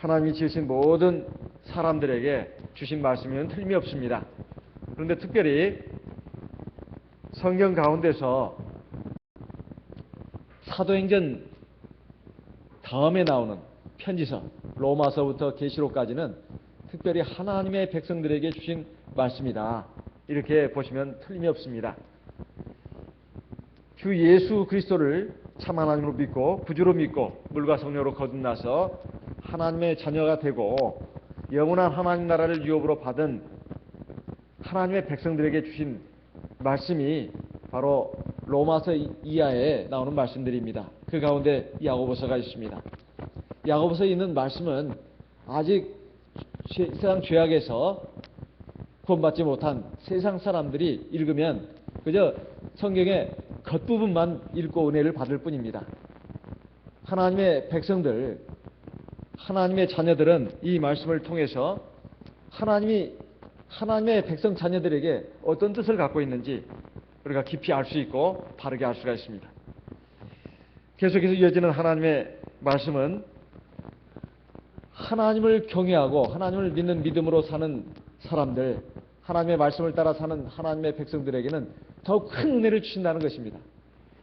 하나님이 지으신 모든 사람들에게 주신 말씀이면 틀림이 없습니다. 그런데 특별히 성경 가운데서 사도행전 다음에 나오는 편지서 로마서부터 계시록까지는 특별히 하나님의 백성들에게 주신 말씀이다. 이렇게 보시면 틀림이 없습니다. 주 예수 그리스도를 참 하나님으로 믿고 구주로 믿고 물과 성령으로 거듭나서 하나님의 자녀가 되고 영원한 하나님 나라를 유업으로 받은 하나님의 백성들에게 주신 말씀이 바로 로마서 이하에 나오는 말씀들입니다. 그 가운데 야고보서가 있습니다. 야고보서에 있는 말씀은 아직 세상 죄악에서 구원받지 못한 세상 사람들이 읽으면 그저 성경의 겉부분만 읽고 은혜를 받을 뿐입니다. 하나님의 백성들, 하나님의 자녀들은 이 말씀을 통해서 하나님의 백성 자녀들에게 어떤 뜻을 갖고 있는지 우리가 깊이 알 수 있고 바르게 알 수가 있습니다. 계속해서 이어지는 하나님의 말씀은 하나님을 경외하고 하나님을 믿는 믿음으로 사는 사람들, 하나님의 말씀을 따라 사는 하나님의 백성들에게는 더 큰 은혜를 주신다는 것입니다.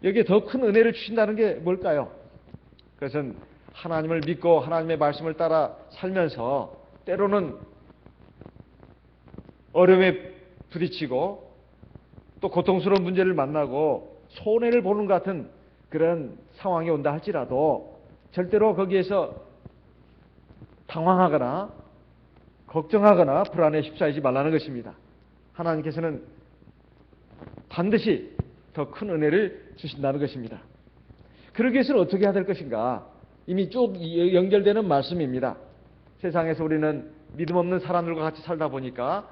여기에 더 큰 은혜를 주신다는 게 뭘까요? 그것은 하나님을 믿고 하나님의 말씀을 따라 살면서 때로는 어려움에 부딪히고 또 고통스러운 문제를 만나고 손해를 보는 것 같은 그런 상황이 온다 할지라도 절대로 거기에서 당황하거나 걱정하거나 불안에 휩싸이지 말라는 것입니다. 하나님께서는 반드시 더 큰 은혜를 주신다는 것입니다. 그러기 위해서는 어떻게 해야 될 것인가? 이미 쭉 연결되는 말씀입니다. 세상에서 우리는 믿음 없는 사람들과 같이 살다 보니까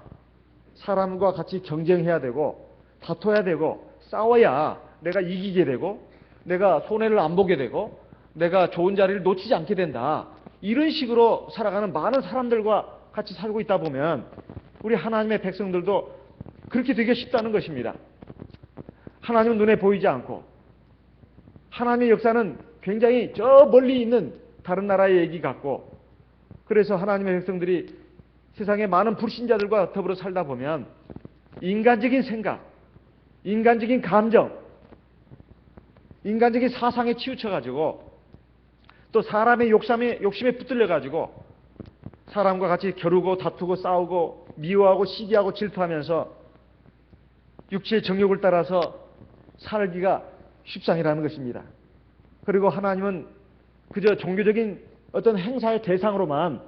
사람과 같이 경쟁해야 되고 다퉈야 되고 싸워야 내가 이기게 되고 내가 손해를 안 보게 되고 내가 좋은 자리를 놓치지 않게 된다. 이런 식으로 살아가는 많은 사람들과 같이 살고 있다 보면 우리 하나님의 백성들도 그렇게 되기 쉽다는 것입니다. 하나님은 눈에 보이지 않고 하나님의 역사는 굉장히 저 멀리 있는 다른 나라의 얘기 같고 그래서 하나님의 백성들이 세상의 많은 불신자들과 더불어 살다 보면 인간적인 생각, 인간적인 감정, 인간적인 사상에 치우쳐가지고 또 사람의 욕심에 붙들려가지고 사람과 같이 겨루고 다투고 싸우고 미워하고 시기하고 질투하면서 육체의 정욕을 따라서 살기가 쉽상이라는 것입니다. 그리고 하나님은 그저 종교적인 어떤 행사의 대상으로만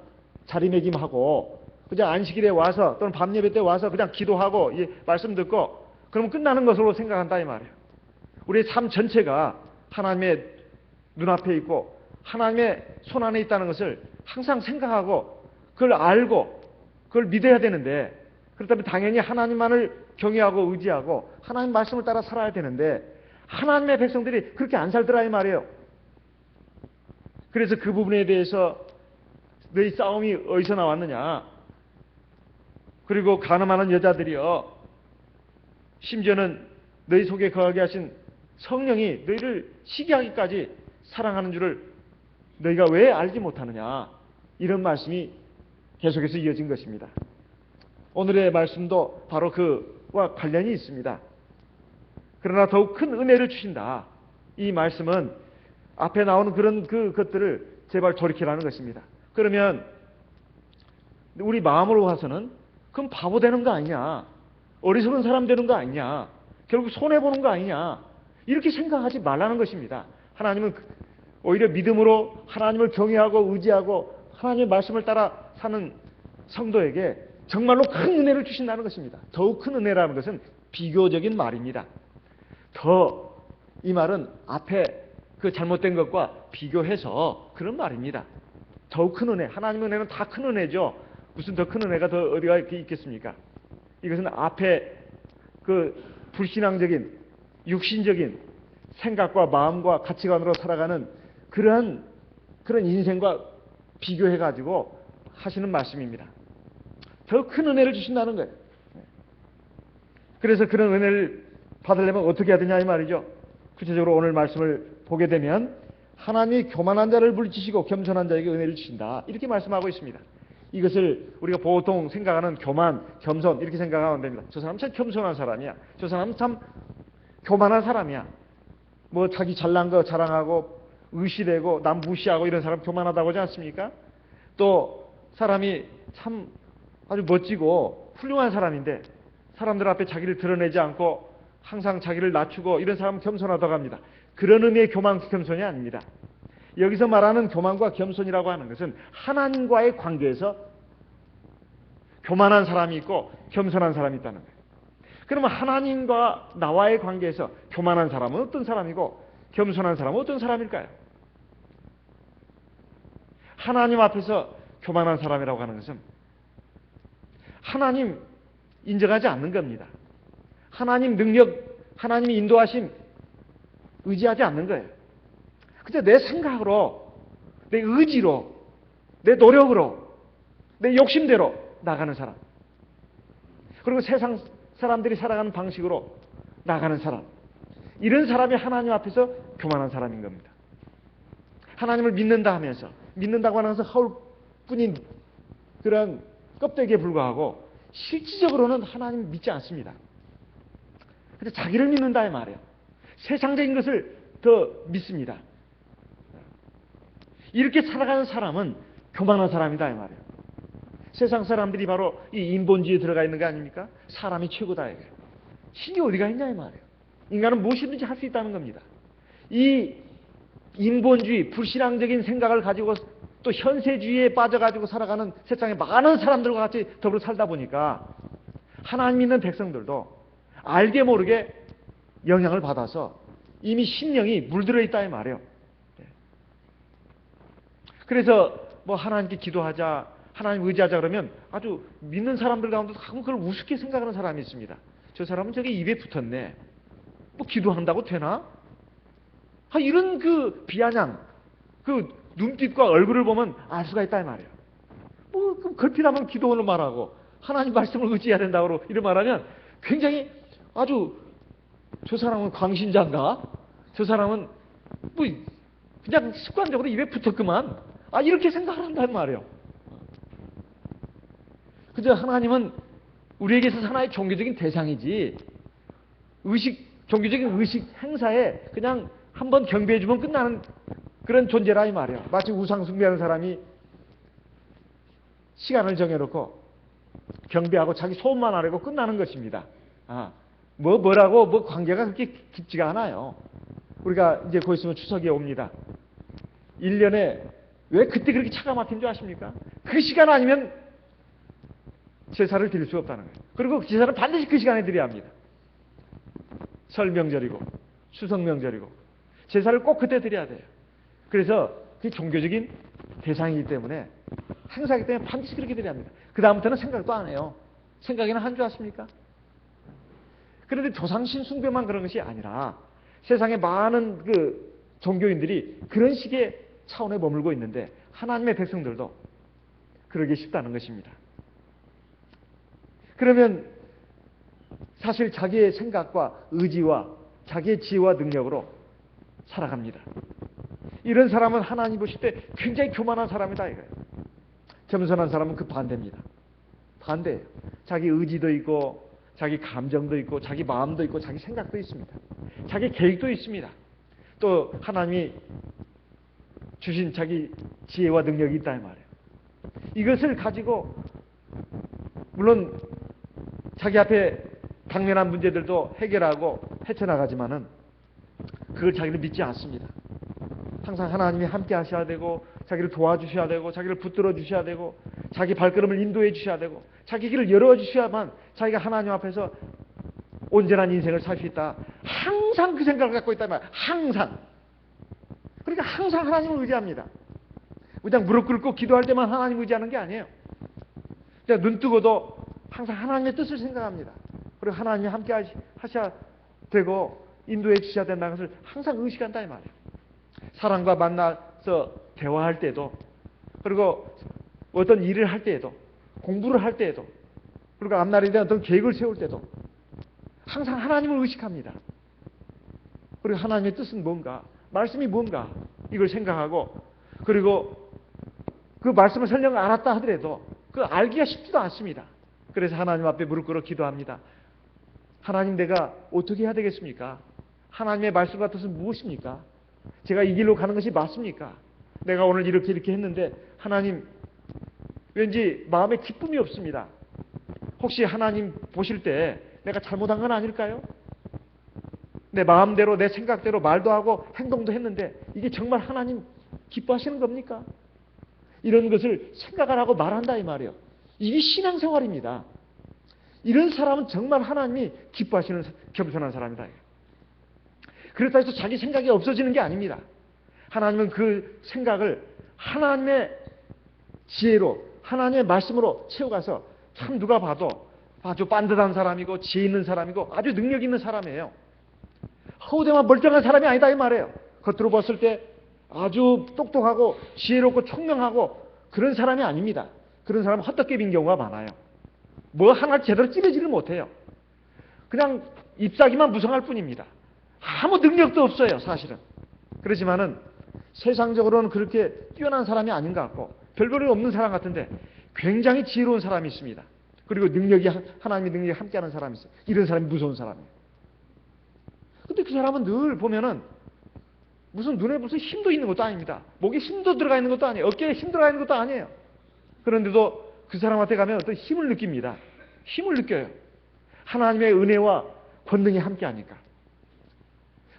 자리매김하고 그저 안식일에 와서 또는 밤예배 때 와서 그냥 기도하고 말씀 듣고 그러면 끝나는 것으로 생각한다 이 말이에요. 우리의 삶 전체가 하나님의 눈앞에 있고 하나님의 손 안에 있다는 것을 항상 생각하고 그걸 알고 그걸 믿어야 되는데 그렇다면 당연히 하나님만을 경외하고 의지하고 하나님 말씀을 따라 살아야 되는데 하나님의 백성들이 그렇게 안 살더라 이 말이에요. 그래서 그 부분에 대해서 너희 싸움이 어디서 나왔느냐? 그리고 가늠하는 여자들이여 심지어는 너희 속에 거하게 하신 성령이 너희를 시기하기까지 사랑하는 줄을 너희가 왜 알지 못하느냐? 이런 말씀이 계속해서 이어진 것입니다. 오늘의 말씀도 바로 그와 관련이 있습니다. 그러나 더욱 큰 은혜를 주신다. 이 말씀은 앞에 나오는 그런 그것들을 제발 돌이키라는 것입니다. 그러면 우리 마음으로 봐서는 그럼 바보 되는 거 아니냐? 어리석은 사람 되는 거 아니냐? 결국 손해보는 거 아니냐? 이렇게 생각하지 말라는 것입니다. 하나님은 오히려 믿음으로 하나님을 경외하고 의지하고 하나님의 말씀을 따라 사는 성도에게 정말로 큰 은혜를 주신다는 것입니다. 더욱 큰 은혜라는 것은 비교적인 말입니다. 이 말은 앞에 그 잘못된 것과 비교해서 그런 말입니다. 더욱 큰 은혜. 하나님의 은혜는 다 큰 은혜죠. 무슨 더 큰 은혜가 더 어디가 있겠습니까? 이것은 앞에 그 불신앙적인 육신적인 생각과 마음과 가치관으로 살아가는 그런 인생과 비교해가지고 하시는 말씀입니다. 더 큰 은혜를 주신다는 거예요. 그래서 그런 은혜를 받으려면 어떻게 해야 되냐 이 말이죠. 구체적으로 오늘 말씀을 보게 되면 하나님이 교만한 자를 물리치시고 겸손한 자에게 은혜를 주신다. 이렇게 말씀하고 있습니다. 이것을 우리가 보통 생각하는 교만, 겸손 이렇게 생각하면 안 됩니다. 저 사람 참 겸손한 사람이야. 저 사람 참 교만한 사람이야. 뭐 자기 잘난 거 자랑하고 의시되고 남 무시하고 이런 사람 교만하다고 하지 않습니까? 또 사람이 참 아주 멋지고 훌륭한 사람인데 사람들 앞에 자기를 드러내지 않고 항상 자기를 낮추고 이런 사람은 겸손하다고 합니다. 그런 의미의 교만, 겸손이 아닙니다. 여기서 말하는 교만과 겸손이라고 하는 것은 하나님과의 관계에서 교만한 사람이 있고 겸손한 사람이 있다는 거예요. 그러면 하나님과 나와의 관계에서 교만한 사람은 어떤 사람이고 겸손한 사람은 어떤 사람일까요? 하나님 앞에서 교만한 사람이라고 하는 것은 하나님 인정하지 않는 겁니다. 하나님 능력, 하나님이 인도하심 의지하지 않는 거예요. 그저 내 생각으로, 내 의지로, 내 노력으로, 내 욕심대로 나가는 사람. 그리고 세상 사람들이 살아가는 방식으로 나가는 사람. 이런 사람이 하나님 앞에서 교만한 사람인 겁니다. 하나님을 믿는다 하면서, 믿는다고 하는 것은 허울뿐인 그런 껍데기에 불과하고 실질적으로는 하나님을 믿지 않습니다. 근데 자기를 믿는다 이 말이에요. 세상적인 것을 더 믿습니다. 이렇게 살아가는 사람은 교만한 사람이다 이 말이에요. 세상 사람들이 바로 이 인본주의에 들어가 있는 거 아닙니까? 사람이 최고다 이거예요. 신이 어디가 있냐 이 말이에요. 인간은 무엇이든지 할 수 있다는 겁니다. 이 인본주의, 불신앙적인 생각을 가지고 또 현세주의에 빠져가지고 살아가는 세상에 많은 사람들과 같이 더불어 살다 보니까 하나님 믿는 백성들도 알게 모르게 영향을 받아서 이미 심령이 물들어 있다 이 말이에요. 그래서 뭐 하나님께 기도하자, 하나님 의지하자 그러면 아주 믿는 사람들 가운데도 가끔 그걸 우습게 생각하는 사람이 있습니다. 저 사람은 저기 입에 붙었네. 뭐 기도한다고 되나? 이런 그 비아냥, 그 눈빛과 얼굴을 보면 알 수가 있다 이 말이에요. 뭐 걸핏하면 기도를 말하고 하나님 말씀을 의지해야 된다고 이런 말하면 굉장히 아주 저 사람은 광신자인가? 저 사람은 뭐 그냥 습관적으로 입에 붙었구만. 이렇게 생각을 한단 말이에요. 그저 하나님은 우리에게 있어서 하나의 종교적인 대상이지 종교적인 의식 행사에 그냥 한번 경배해주면 끝나는 그런 존재라 이 말이에요. 마치 우상 숭배하는 사람이 시간을 정해놓고 경배하고 자기 소원만 하려고 끝나는 것입니다. 뭐라고 관계가 그렇게 깊지가 않아요. 우리가 이제 곧 있으면 추석이 옵니다. 1년에 왜 그때 그렇게 차가 막힌 줄 아십니까? 그 시간 아니면 제사를 드릴 수 없다는 거예요. 그리고 제사는 반드시 그 시간에 드려야 합니다. 설 명절이고 추석 명절이고 제사를 꼭 그때 드려야 돼요. 그래서 그게 종교적인 대상이기 때문에 행사이기 때문에 반드시 그렇게 드려야 합니다. 그 다음부터는 생각도 안 해요. 생각에는 한 줄 아십니까? 그런데 조상신 숭배만 그런 것이 아니라 세상에 많은 그 종교인들이 그런 식의 차원에 머물고 있는데 하나님의 백성들도 그러기 쉽다는 것입니다. 그러면 사실 자기의 생각과 의지와 자기의 지혜와 능력으로 살아갑니다. 이런 사람은 하나님 보실 때 굉장히 교만한 사람이다 이거예요. 겸손한 사람은 그 반대입니다. 반대예요. 자기 의지도 있고 자기 감정도 있고 자기 마음도 있고 자기 생각도 있습니다. 자기 계획도 있습니다. 또 하나님이 주신 자기 지혜와 능력이 있다 이 말이에요. 이것을 가지고 물론 자기 앞에 당면한 문제들도 해결하고 헤쳐나가지만은 그걸 자기는 믿지 않습니다. 항상 하나님이 함께 하셔야 되고 자기를 도와주셔야 되고 자기를 붙들어 주셔야 되고 자기 발걸음을 인도해 주셔야 되고 자기 길을 열어주셔야만 자기가 하나님 앞에서 온전한 인생을 살 수 있다. 항상 그 생각을 갖고 있단 말이에요. 항상. 그러니까 항상 하나님을 의지합니다. 그냥 무릎 꿇고 기도할 때만 하나님을 의지하는 게 아니에요. 그냥 눈 뜨고도 항상 하나님의 뜻을 생각합니다. 그리고 하나님이 함께 하셔야 되고 인도해 주셔야 된다는 것을 항상 의식한다 이 말이에요. 사람과 만나서 대화할 때도 그리고 어떤 일을 할 때에도 공부를 할 때에도 그리고 앞날에 대한 어떤 계획을 세울 때도 항상 하나님을 의식합니다. 그리고 하나님의 뜻은 뭔가 말씀이 뭔가 이걸 생각하고, 그리고 그 말씀을 설령 알았다 하더라도 그 알기가 쉽지도 않습니다. 그래서 하나님 앞에 무릎 꿇어 기도합니다. 하나님, 내가 어떻게 해야 되겠습니까? 하나님의 말씀과 뜻은 무엇입니까? 제가 이 길로 가는 것이 맞습니까? 내가 오늘 이렇게 했는데 하나님, 왠지 마음에 기쁨이 없습니다. 혹시 하나님 보실 때 내가 잘못한 건 아닐까요? 내 마음대로 내 생각대로 말도 하고 행동도 했는데 이게 정말 하나님 기뻐하시는 겁니까? 이런 것을 생각을 하고 말한다 이 말이에요. 이게 신앙생활입니다. 이런 사람은 정말 하나님이 기뻐하시는 겸손한 사람이다. 그렇다 해서 자기 생각이 없어지는 게 아닙니다. 하나님은 그 생각을 하나님의 지혜로, 하나님의 말씀으로 채워가서 참 누가 봐도 아주 반듯한 사람이고 지혜 있는 사람이고 아주 능력 있는 사람이에요. 허우대만 멀쩡한 사람이 아니다 이 말이에요. 겉으로 봤을 때 아주 똑똑하고 지혜롭고 총명하고 그런 사람이 아닙니다. 그런 사람은 헛떡개빈 경우가 많아요. 뭐 하나 제대로 찌르지를 못해요. 그냥 잎사귀만 무성할 뿐입니다. 아무 능력도 없어요, 사실은. 그렇지만은 세상적으로는 그렇게 뛰어난 사람이 아닌 것 같고 별볼일 없는 사람 같은데 굉장히 지혜로운 사람이 있습니다. 그리고 하나님의 능력이 함께하는 사람이 있어요. 이런 사람이 무서운 사람이에요. 근데 그 사람은 늘 보면은 무슨 눈에 무슨 힘도 있는 것도 아닙니다. 목에 힘도 들어가 있는 것도 아니에요. 어깨에 힘 들어가 있는 것도 아니에요. 그런데도 그 사람한테 가면 어떤 힘을 느낍니다. 힘을 느껴요. 하나님의 은혜와 권능이 함께하니까.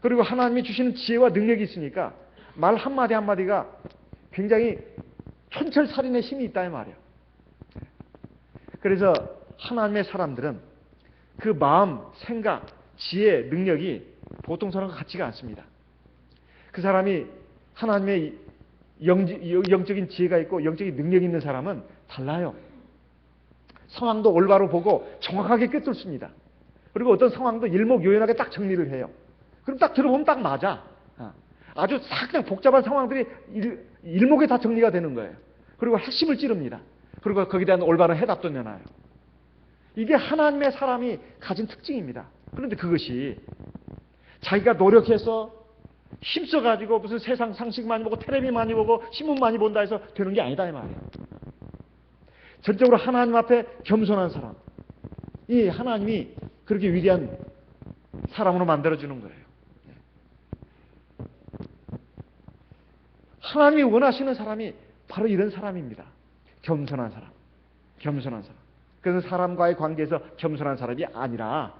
그리고 하나님이 주시는 지혜와 능력이 있으니까 말 한마디 한마디가 굉장히 촌철살인의 힘이 있다 이 말이에요. 그래서 하나님의 사람들은 그 마음, 생각, 지혜, 능력이 보통 사람과 같지가 않습니다. 그 사람이 하나님의 영적인 지혜가 있고 영적인 능력이 있는 사람은 달라요. 상황도 올바로 보고 정확하게 꿰뚫습니다. 그리고 어떤 상황도 일목요연하게 딱 정리를 해요. 그럼 딱 들어보면 딱 맞아. 아주 싹 복잡한 상황들이 일목에 다 정리가 되는 거예요. 그리고 핵심을 찌릅니다. 그리고 거기에 대한 올바른 해답도 내놔요. 이게 하나님의 사람이 가진 특징입니다. 그런데 그것이 자기가 노력해서 힘써가지고 무슨 세상 상식 많이 보고 텔레비 많이 보고 신문 많이 본다 해서 되는 게 아니다 이 말이에요. 전적으로 하나님 앞에 겸손한 사람, 이 하나님이 그렇게 위대한 사람으로 만들어주는 거예요. 하나님이 원하시는 사람이 바로 이런 사람입니다. 겸손한 사람. 겸손한 사람. 그래서 사람과의 관계에서 겸손한 사람이 아니라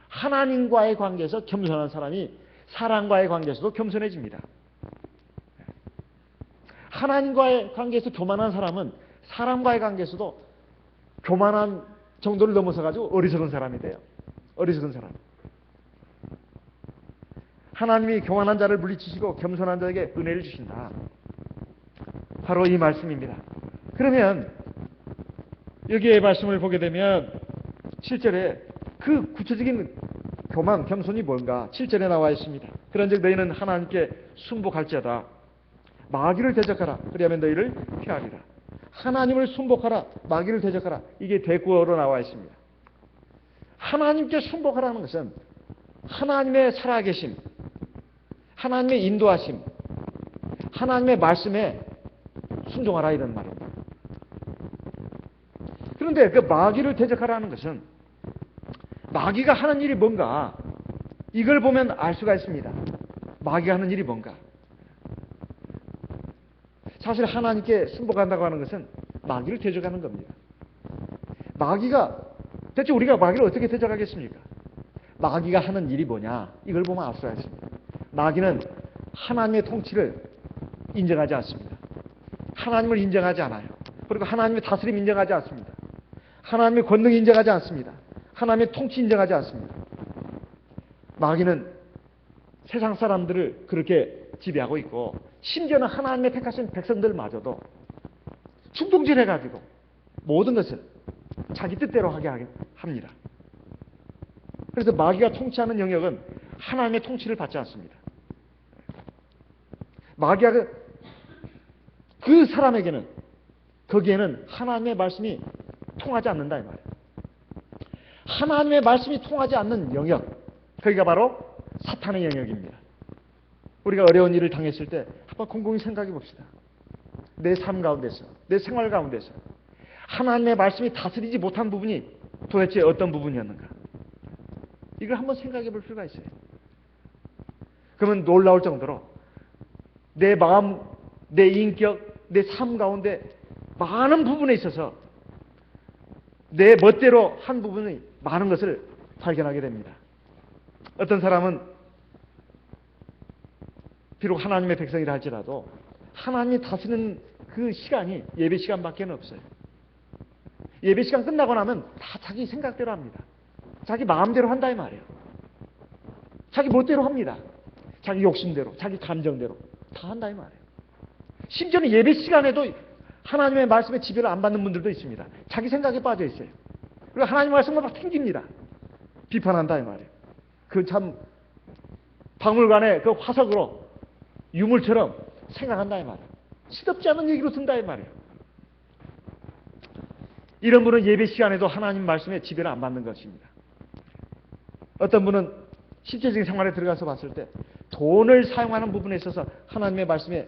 하나님과의 관계에서 겸손한 사람이 사람과의 관계에서도 겸손해집니다. 하나님과의 관계에서 교만한 사람은 사람과의 관계에서도 교만한 정도를 넘어서 가지고 어리석은 사람이 돼요. 어리석은 사람. 하나님이 교만한 자를 물리치시고 겸손한 자에게 은혜를 주신다. 바로 이 말씀입니다. 그러면 여기에 말씀을 보게 되면 7절에 그 구체적인 교만, 겸손이 뭔가 7절에 나와 있습니다. 그런즉 너희는 하나님께 순복할지어다. 마귀를 대적하라. 그리하면 너희를 피하리라. 하나님을 순복하라. 마귀를 대적하라. 이게 대꾸어로 나와 있습니다. 하나님께 순복하라는 것은 하나님의 살아계심, 하나님의 인도하심, 하나님의 말씀에 순종하라 이런 말입니다. 그런데 그 마귀를 대적하라는 것은 마귀가 하는 일이 뭔가 이걸 보면 알 수가 있습니다. 마귀가 하는 일이 뭔가. 사실 하나님께 순복한다고 하는 것은 마귀를 대적하는 겁니다. 마귀가 대체 우리가 마귀를 어떻게 대적하겠습니까? 마귀가 하는 일이 뭐냐? 이걸 보면 알 수가 있습니다. 마귀는 하나님의 통치를 인정하지 않습니다. 하나님을 인정하지 않아요. 그리고 하나님의 다스림 인정하지 않습니다. 하나님의 권능 인정하지 않습니다. 하나님의 통치 인정하지 않습니다. 마귀는 세상 사람들을 그렇게 지배하고 있고 심지어는 하나님의 택하신 백성들마저도 충동질해가지고 모든 것을 자기 뜻대로 하게 합니다. 그래서 마귀가 통치하는 영역은 하나님의 통치를 받지 않습니다. 마귀가 그 사람에게는 거기에는 하나님의 말씀이 통하지 않는다 이 말이에요. 하나님의 말씀이 통하지 않는 영역, 거기가 바로 사탄의 영역입니다. 우리가 어려운 일을 당했을 때 한번 곰곰이 생각해 봅시다. 내 삶 가운데서, 내 생활 가운데서 하나님의 말씀이 다스리지 못한 부분이 도대체 어떤 부분이었는가? 이걸 한번 생각해 볼 필요가 있어요. 그러면 놀라울 정도로 내 마음, 내 인격, 내 삶 가운데 많은 부분에 있어서 내 멋대로 한 부분이 많은 것을 발견하게 됩니다. 어떤 사람은 비록 하나님의 백성이라 할지라도 하나님이 다스리는 그 시간이 예배 시간밖에 없어요. 예배 시간 끝나고 나면 다 자기 생각대로 합니다. 자기 마음대로 한다 이 말이에요. 자기 멋대로 합니다. 자기 욕심대로, 자기 감정대로 다 한다 이 말이에요. 심지어는 예배 시간에도 하나님의 말씀에 지배를 안 받는 분들도 있습니다. 자기 생각에 빠져 있어요. 그리고 하나님의 말씀을 막 튕깁니다. 비판한다 이 말이에요. 그 참 박물관의 그 화석으로 유물처럼 생각한다 이 말이에요. 시덥지 않은 얘기로 든다 이 말이에요. 이런 분은 예배 시간에도 하나님 말씀에 지배를 안 받는 것입니다. 어떤 분은 실제적인 생활에 들어가서 봤을 때 돈을 사용하는 부분에 있어서 하나님의 말씀에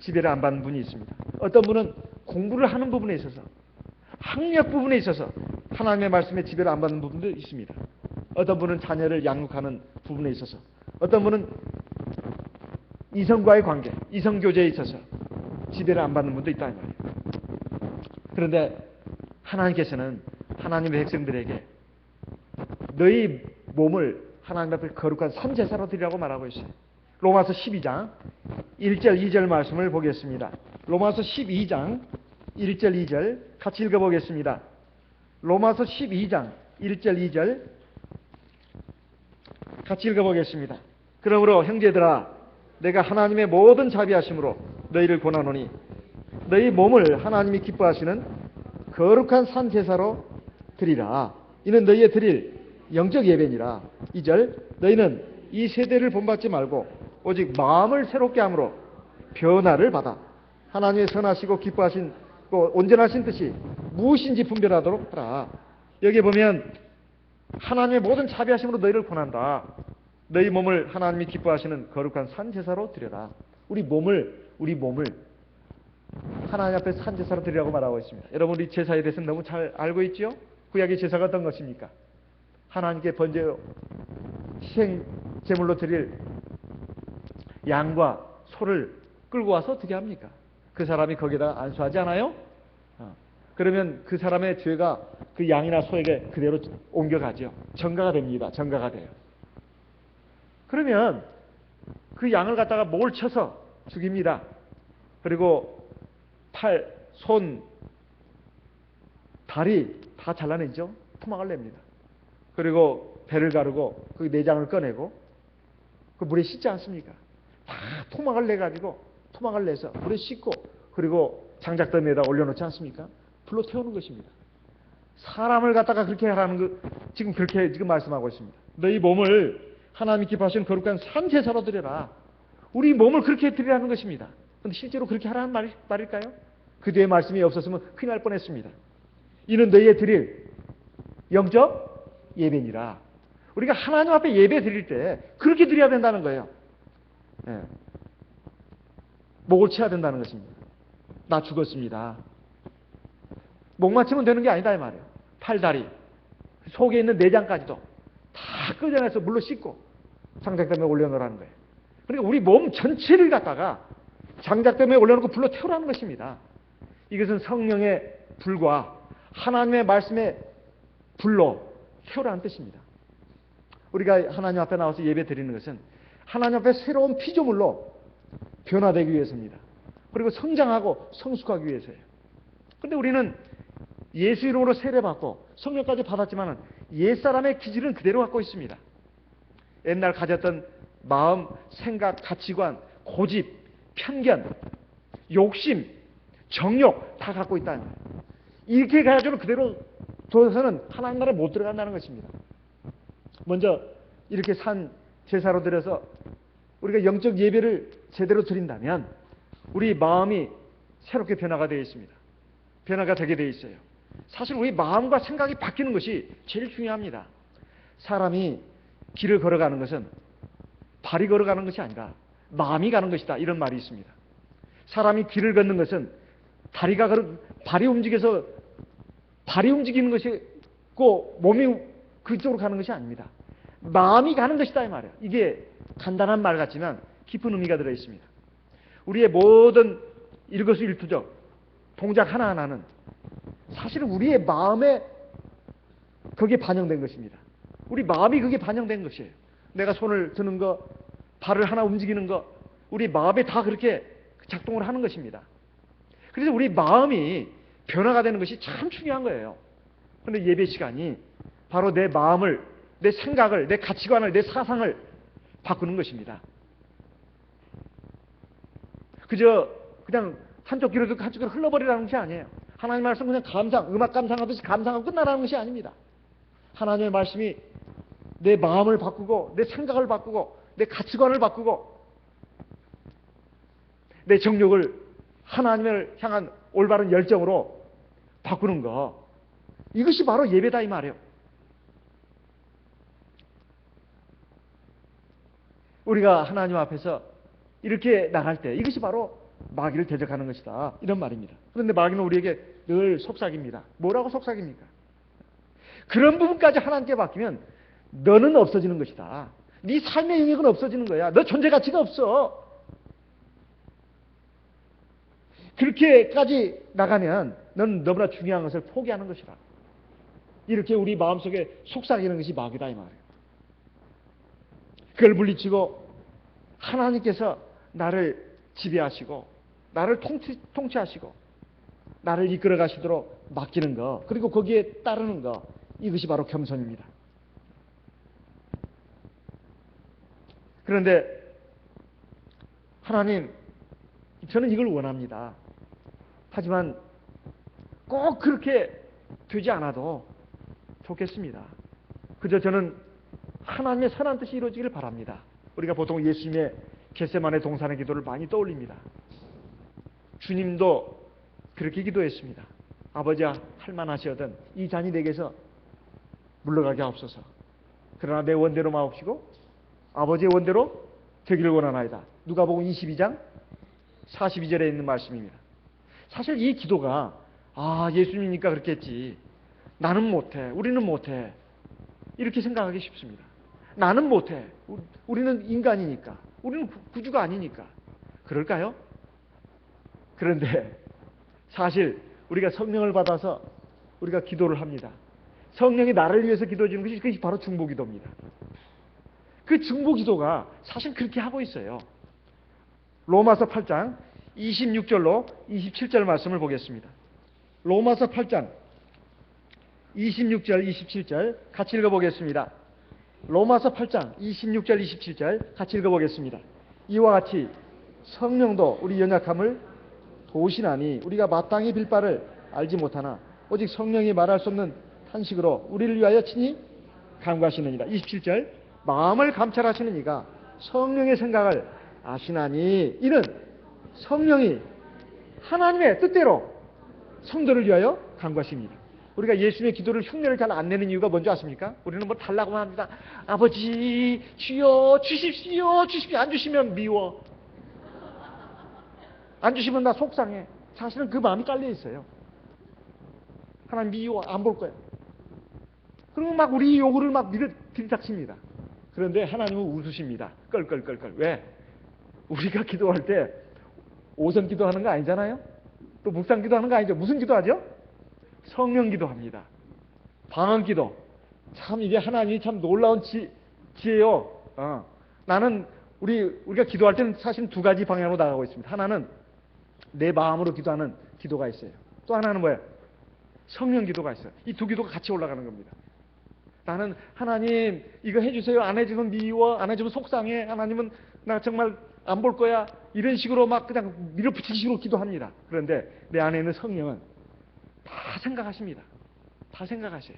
지배를 안 받는 분이 있습니다. 어떤 분은 공부를 하는 부분에 있어서 학력 부분에 있어서 하나님의 말씀에 지배를 안 받는 부분도 있습니다. 어떤 분은 자녀를 양육하는 부분에 있어서, 어떤 분은 이성과의 관계, 이성교제에 있어서 지배를 안 받는 분도 있다 이 말이에요. 그런데 하나님께서는 하나님의 백성들에게 너희 몸을 하나님 앞에 거룩한 산제사로 드리라고 말하고 있어요. 로마서 12장 1절 2절 말씀을 보겠습니다. 로마서 12장 1절 2절 같이 읽어보겠습니다. 로마서 12장 1절 2절 같이 읽어보겠습니다. 그러므로 형제들아 내가 하나님의 모든 자비하심으로 너희를 권하노니 너희 몸을 하나님이 기뻐하시는 거룩한 산제사로 드리라. 이는 너희의 드릴 영적 예배니라. 2절 너희는 이 세대를 본받지 말고 오직 마음을 새롭게 함으로 변화를 받아 하나님의 선하시고 기뻐하신 온전하신 뜻이 무엇인지 분별하도록 하라. 여기 보면 하나님의 모든 자비하심으로 너희를 권한다. 너희 몸을 하나님이 기뻐하시는 거룩한 산제사로 드려라. 우리 몸을 하나님 앞에 산제사로 드리라고 말하고 있습니다. 여러분 우리 제사에 대해서 너무 잘 알고 있죠? 구약의 제사가 어떤 것입니까? 하나님께 번제 희생 제물로 드릴 양과 소를 끌고 와서 어떻게 합니까? 그 사람이 거기다 안수하지 않아요? 그러면 그 사람의 죄가 그 양이나 소에게 그대로 옮겨가죠. 전가가 됩니다. 전가가 돼요. 그러면 그 양을 갖다가 목을 쳐서 죽입니다. 그리고 팔, 손, 다리 다 잘라내죠. 토막을 냅니다. 그리고 배를 가르고 그 내장을 꺼내고 그 물에 씻지 않습니까? 다 토막을 내가지고 토막을 내서 물에 씻고 그리고 장작더미에다 올려놓지 않습니까? 불로 태우는 것입니다. 사람을 갖다가 그렇게 하라는 거 지금 그렇게 지금 말씀하고 있습니다. 너희 몸을 하나님이 기뻐하시는 거룩한 산제사로 드려라. 우리 몸을 그렇게 드리라는 것입니다. 그런데 실제로 그렇게 하라는 말일까요? 그 뒤에 말씀이 없었으면 큰일 날 뻔했습니다. 이는 너희의 드릴 영적 예배니라. 우리가 하나님 앞에 예배 드릴 때 그렇게 드려야 된다는 거예요. 네. 목을 쳐야 된다는 것입니다. 나 죽었습니다. 목 맞추면 되는 게 아니다 이 말이에요. 팔다리, 속에 있는 내장까지도 다 끄집어내서 물로 씻고 장작더미에 올려놓으라는 거예요. 그러니까 우리 몸 전체를 갖다가 장작더미에 올려놓고 불로 태우라는 것입니다. 이것은 성령의 불과 하나님의 말씀의 불로 태우라는 뜻입니다. 우리가 하나님 앞에 나와서 예배 드리는 것은 하나님 앞에 새로운 피조물로 변화되기 위해서입니다. 그리고 성장하고 성숙하기 위해서예요. 그런데 우리는 예수 이름으로 세례받고 성령까지 받았지만 옛사람의 기질은 그대로 갖고 있습니다. 옛날 가졌던 마음, 생각, 가치관, 고집, 편견, 욕심, 정욕 다 갖고 있다. 이렇게 가지고는 그대로 둬서는 하나님 나라에 못 들어간다는 것입니다. 먼저 이렇게 산 제사로 드려서 우리가 영적 예배를 제대로 드린다면 우리 마음이 새롭게 변화가 되어 있습니다. 변화가 되게 되어 있어요. 사실 우리 마음과 생각이 바뀌는 것이 제일 중요합니다. 사람이 길을 걸어가는 것은 발이 걸어가는 것이 아니라 마음이 가는 것이다. 이런 말이 있습니다. 사람이 길을 걷는 것은 발이 움직여서 발이 움직이는 것이고 몸이 그쪽으로 가는 것이 아닙니다. 마음이 가는 것이다 이 말이에요. 이게 간단한 말 같지만 깊은 의미가 들어 있습니다. 우리의 모든 일거수일투족 동작 하나하나는 사실은 우리의 마음에 그게 반영된 것입니다. 우리 마음이 그게 반영된 것이에요. 내가 손을 드는 거, 발을 하나 움직이는 거, 우리 마음에 다 그렇게 작동을 하는 것입니다. 그래서 우리 마음이 변화가 되는 것이 참 중요한 거예요. 그런데 예배 시간이 바로 내 마음을, 내 생각을, 내 가치관을, 내 사상을 바꾸는 것입니다. 그냥 한쪽 귀로 듣고 한쪽 귀로 흘러버리라는 것이 아니에요. 하나님의 말씀 그냥 음악 감상하듯이 감상하고 끝나라는 것이 아닙니다. 하나님의 말씀이 내 마음을 바꾸고 내 생각을 바꾸고 내 가치관을 바꾸고 내 정욕을 하나님을 향한 올바른 열정으로 바꾸는 거, 이것이 바로 예배다 이 말이에요. 우리가 하나님 앞에서 이렇게 나갈 때 이것이 바로 마귀를 대적하는 것이다 이런 말입니다. 그런데 마귀는 우리에게 늘 속삭입니다. 뭐라고 속삭입니까? 그런 부분까지 하나님께 맡기면 너는 없어지는 것이다. 네 삶의 영역은 없어지는 거야. 너 존재 가치가 없어. 그렇게까지 나가면 넌 너무나 중요한 것을 포기하는 것이라. 이렇게 우리 마음속에 속삭이는 것이 마귀다 이 말이에요. 그걸 물리치고 하나님께서 나를 지배하시고 나를 통치하시고 나를 이끌어 가시도록 맡기는 것, 그리고 거기에 따르는 것, 이것이 바로 겸손입니다. 그런데 하나님, 저는 이걸 원합니다. 하지만 꼭 그렇게 되지 않아도 좋겠습니다. 그저 저는 하나님의 선한 뜻이 이루어지기를 바랍니다. 우리가 보통 예수님의 겟세마네 동산의 기도를 많이 떠올립니다. 주님도 그렇게 기도했습니다. 아버지야, 할만하시거든 이 잔이 내게서 물러가게 하옵소서. 그러나 내 원대로 마옵시고 아버지의 원대로 되기를 원하나이다. 누가복음 22장 42절에 있는 말씀입니다. 사실 이 기도가 예수님이니까 그렇게 했지, 나는 못해, 우리는 못해, 이렇게 생각하기 쉽습니다. 나는 못해, 우리는 인간이니까, 우리는 구주가 아니니까 그럴까요? 그런데 사실 우리가 성령을 받아서 우리가 기도를 합니다. 성령이 나를 위해서 기도해 주는 것이 그것이 바로 중보기도입니다. 그 중보기도가 사실 그렇게 하고 있어요. 로마서 8장 26절로 27절 말씀을 보겠습니다. 로마서 8장 26절 27절 같이 읽어보겠습니다. 로마서 8장 26절 27절 같이 읽어보겠습니다. 이와 같이 성령도 우리 연약함을 도우시나니 우리가 마땅히 빌 바를 알지 못하나 오직 성령이 말할 수 없는 탄식으로 우리를 위하여 친히 간구하시느니라. 27절 마음을 감찰하시는 이가 성령의 생각을 아시나니 이는 성령이 하나님의 뜻대로 성도를 위하여 간구하십니다. 우리가 예수님의 기도를 흉내를 잘 안 내는 이유가 뭔지 아십니까? 우리는 뭐 달라고만 합니다. 아버지 주여 주십시오 주십시오. 안 주시면 미워, 안 주시면 나 속상해. 사실은 그 마음이 깔려 있어요. 하나님 미워, 안 볼 거야. 그리고 막 우리 요구를 막 들이닥칩니다. 그런데 하나님은 웃으십니다. 껄껄껄껄. 왜? 우리가 기도할 때 오선 기도하는 거 아니잖아요. 또 묵상 기도하는 거 아니죠. 무슨 기도하죠? 성령 기도합니다. 방언 기도. 참 이게 하나님이 참 놀라운 지혜요. 나는 우리가 기도할 때는 사실 두 가지 방향으로 나가고 있습니다. 하나는 내 마음으로 기도하는 기도가 있어요. 또 하나는 뭐예요? 성령 기도가 있어요. 이 두 기도가 같이 올라가는 겁니다. 나는 하나님 이거 해주세요. 안 해주면 미워, 안 해주면 속상해. 하나님은 나 정말 안 볼 거야. 이런 식으로 막 그냥 밀어붙이는 식으로 기도합니다. 그런데 내 안에 있는 성령은 다 생각하십니다. 다 생각하세요.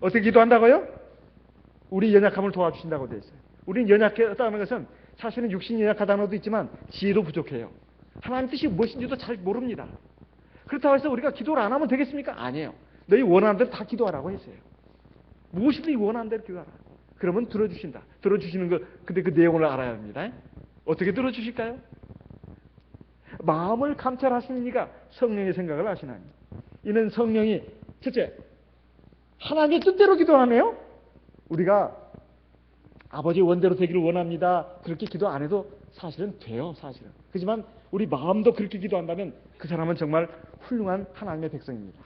어떻게 기도한다고요? 우리 연약함을 도와주신다고 되어 있어요. 우리는 연약하다는 것은 사실은 육신이 연약하다는 것도 있지만 지혜도 부족해요. 하나님 뜻이 무엇인지도 잘 모릅니다. 그렇다고 해서 우리가 기도를 안 하면 되겠습니까? 아니에요. 너희 원하는 대로 다 기도하라고 했어요. 무엇이든 원하는 대로 기도하라. 그러면 들어주신다. 들어주시는 거, 근데 그 내용을 알아야 합니다. 어떻게 들어주실까요? 마음을 감찰하시는 이가 성령의 생각을 하시나니 이는 성령이 첫째 하나님의 뜻대로 기도하네요. 우리가 아버지 원대로 되기를 원합니다. 그렇게 기도 안 해도 사실은 돼요. 사실은. 그렇지만 우리 마음도 그렇게 기도한다면 그 사람은 정말 훌륭한 하나님의 백성입니다.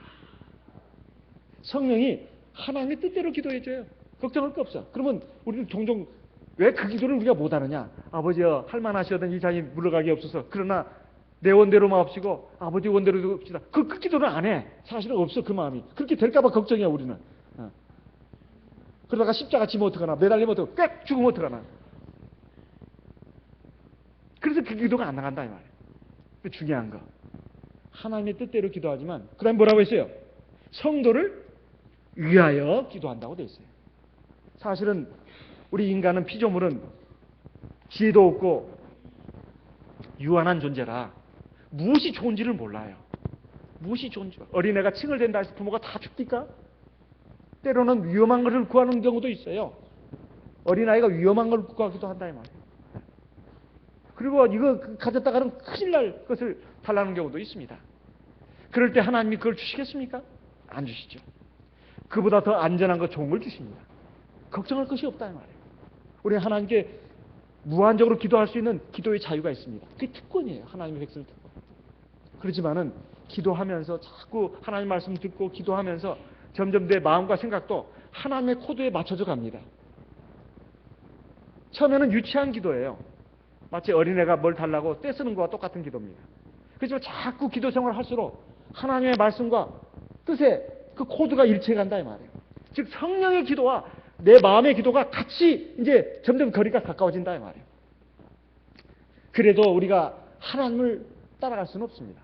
성령이 하나님의 뜻대로 기도해줘요. 걱정할 거 없어. 그러면 우리는 종종 왜 그 기도를 우리가 못하느냐. 아버지여 할만하시던 이 자녀 물러가게 없어서 그러나 내 원대로만 없이고 아버지 원대로 없시다. 그 기도를 안 해. 사실은 없어 그 마음이. 그렇게 될까봐 걱정이야 우리는. 그러다가 십자가 지면 어떡하나, 매달리면 어떡하나, 꽥 죽으면 어떡하나. 그래서 그 기도가 안 나간다 이 말이에요. 중요한 거. 하나님의 뜻대로 기도하지만 그 다음에 뭐라고 했어요? 성도를 위하여 기도한다고 돼 있어요. 사실은 우리 인간은 피조물은 지혜도 없고 유한한 존재라 무엇이 좋은지를 몰라요. 무엇이 좋은지. 어린애가 칭얼댄다 해서 부모가 다 죽니까? 때로는 위험한 것을 구하는 경우도 있어요. 어린아이가 위험한 걸 구하기도 한다 이 말이에요. 그리고 이거 가졌다가는 큰일 날 것을 달라는 경우도 있습니다. 그럴 때 하나님이 그걸 주시겠습니까? 안 주시죠. 그보다 더 안전한 거 좋은 걸 주십니다. 걱정할 것이 없다 이 말이에요. 우리 하나님께 무한적으로 기도할 수 있는 기도의 자유가 있습니다. 그게 특권이에요. 하나님의 백성 특권. 그렇지만은 기도하면서 자꾸 하나님 말씀 듣고 기도하면서 점점 내 마음과 생각도 하나님의 코드에 맞춰져 갑니다. 처음에는 유치한 기도예요. 마치 어린애가 뭘 달라고 떼쓰는 것과 똑같은 기도입니다. 그렇지만 자꾸 기도 생활을 할수록 하나님의 말씀과 뜻의 그 코드가 일치해간다 이 말이에요. 즉 성령의 기도와 내 마음의 기도가 같이 이제 점점 거리가 가까워진다 이 말이에요. 그래도 우리가 하나님을 따라갈 수는 없습니다.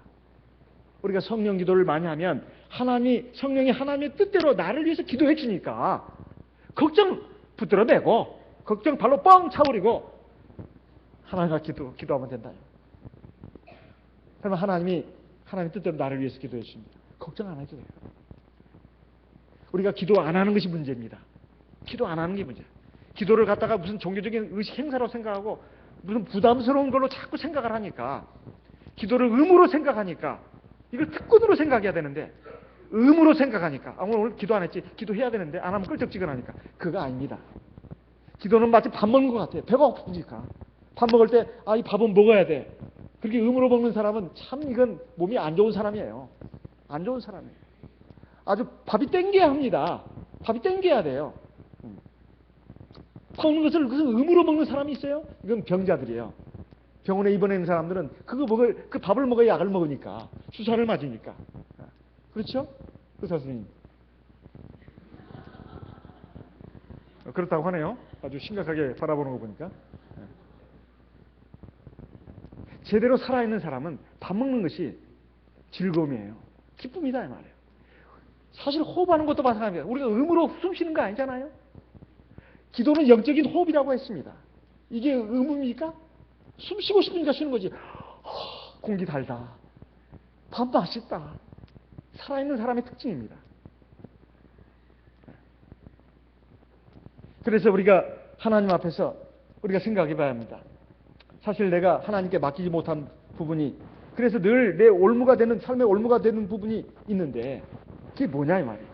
우리가 성령 기도를 많이 하면 성령이 하나님의 뜻대로 나를 위해서 기도해 주니까 걱정 붙들어 매고 걱정 발로 뻥 차버리고 하나님과 기도하면 된다. 그러면 하나님의 뜻대로 나를 위해서 기도해 주십니다. 걱정 안 해도 돼요. 우리가 기도 안 하는 것이 문제입니다. 기도 안 하는 게 문제예요. 기도를 갖다가 무슨 종교적인 의식 행사로 생각하고 무슨 부담스러운 걸로 자꾸 생각을 하니까 기도를 의무로 생각하니까 이걸 특권으로 생각해야 되는데 의무로 생각하니까 오늘 기도 안 했지 기도해야 되는데 안 하면 껄쩍지근하니까 그거 아닙니다. 기도는 마치 밥 먹는 것 같아요. 배가 고프니까 밥 먹을 때 이 밥은 먹어야 돼. 그렇게 의무로 먹는 사람은 참 이건 몸이 안 좋은 사람이에요. 안 좋은 사람이에요. 아주 밥이 땡겨야 합니다. 밥이 땡겨야 돼요. 먹는 것을 무슨 의무로 먹는 사람이 있어요? 이건 병자들이에요. 병원에 입원해 있는 사람들은 그 밥을 먹어야 약을 먹으니까 주사를 맞으니까. 그렇죠? 의사 선생님. 그렇다고 하네요. 아주 심각하게 바라보는 거 보니까. 제대로 살아있는 사람은 밥 먹는 것이 즐거움이에요. 기쁨이다 이 말이에요. 사실 호흡하는 것도 마찬가지입니다. 우리가 의무로 숨 쉬는 거 아니잖아요. 기도는 영적인 호흡이라고 했습니다. 이게 의무입니까? 숨 쉬고 싶으니까 쉬는 거지. 공기 달다. 밥 맛있다. 살아있는 사람의 특징입니다. 그래서 우리가 하나님 앞에서 우리가 생각해 봐야 합니다. 사실 내가 하나님께 맡기지 못한 부분이 그래서 늘 내 올무가 되는 삶의 올무가 되는 부분이 있는데 그게 뭐냐 이 말이에요.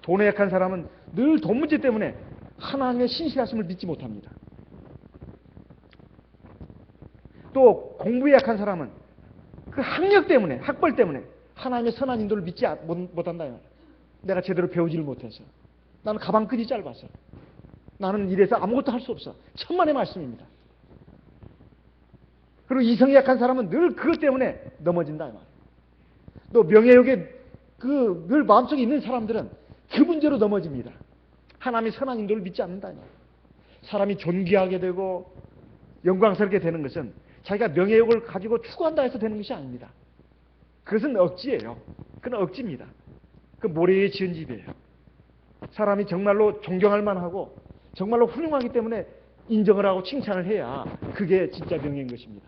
돈에 약한 사람은 늘 돈 문제 때문에 하나님의 신실하심을 믿지 못합니다. 또 공부에 약한 사람은 그 학력 때문에 학벌 때문에 하나님의 선한 인도를 믿지 못한다 이 말이에요. 내가 제대로 배우지를 못해서 나는 가방끈이 짧아서 나는 이래서 아무것도 할 수 없어. 천만의 말씀입니다. 그리고 이성이 약한 사람은 늘 그것 때문에 넘어진다 이 말이에요. 또 명예욕에 늘 마음속에 있는 사람들은 그 문제로 넘어집니다. 하나님의 선한 인도를 믿지 않는다 이 말이에요. 사람이 존귀하게 되고 영광스럽게 되는 것은 자기가 명예욕을 가지고 추구한다 해서 되는 것이 아닙니다. 그것은 억지예요. 그건 억지입니다. 그 모래에 지은 집이에요. 사람이 정말로 존경할 만하고 정말로 훌륭하기 때문에 인정을 하고 칭찬을 해야 그게 진짜 명예인 것입니다.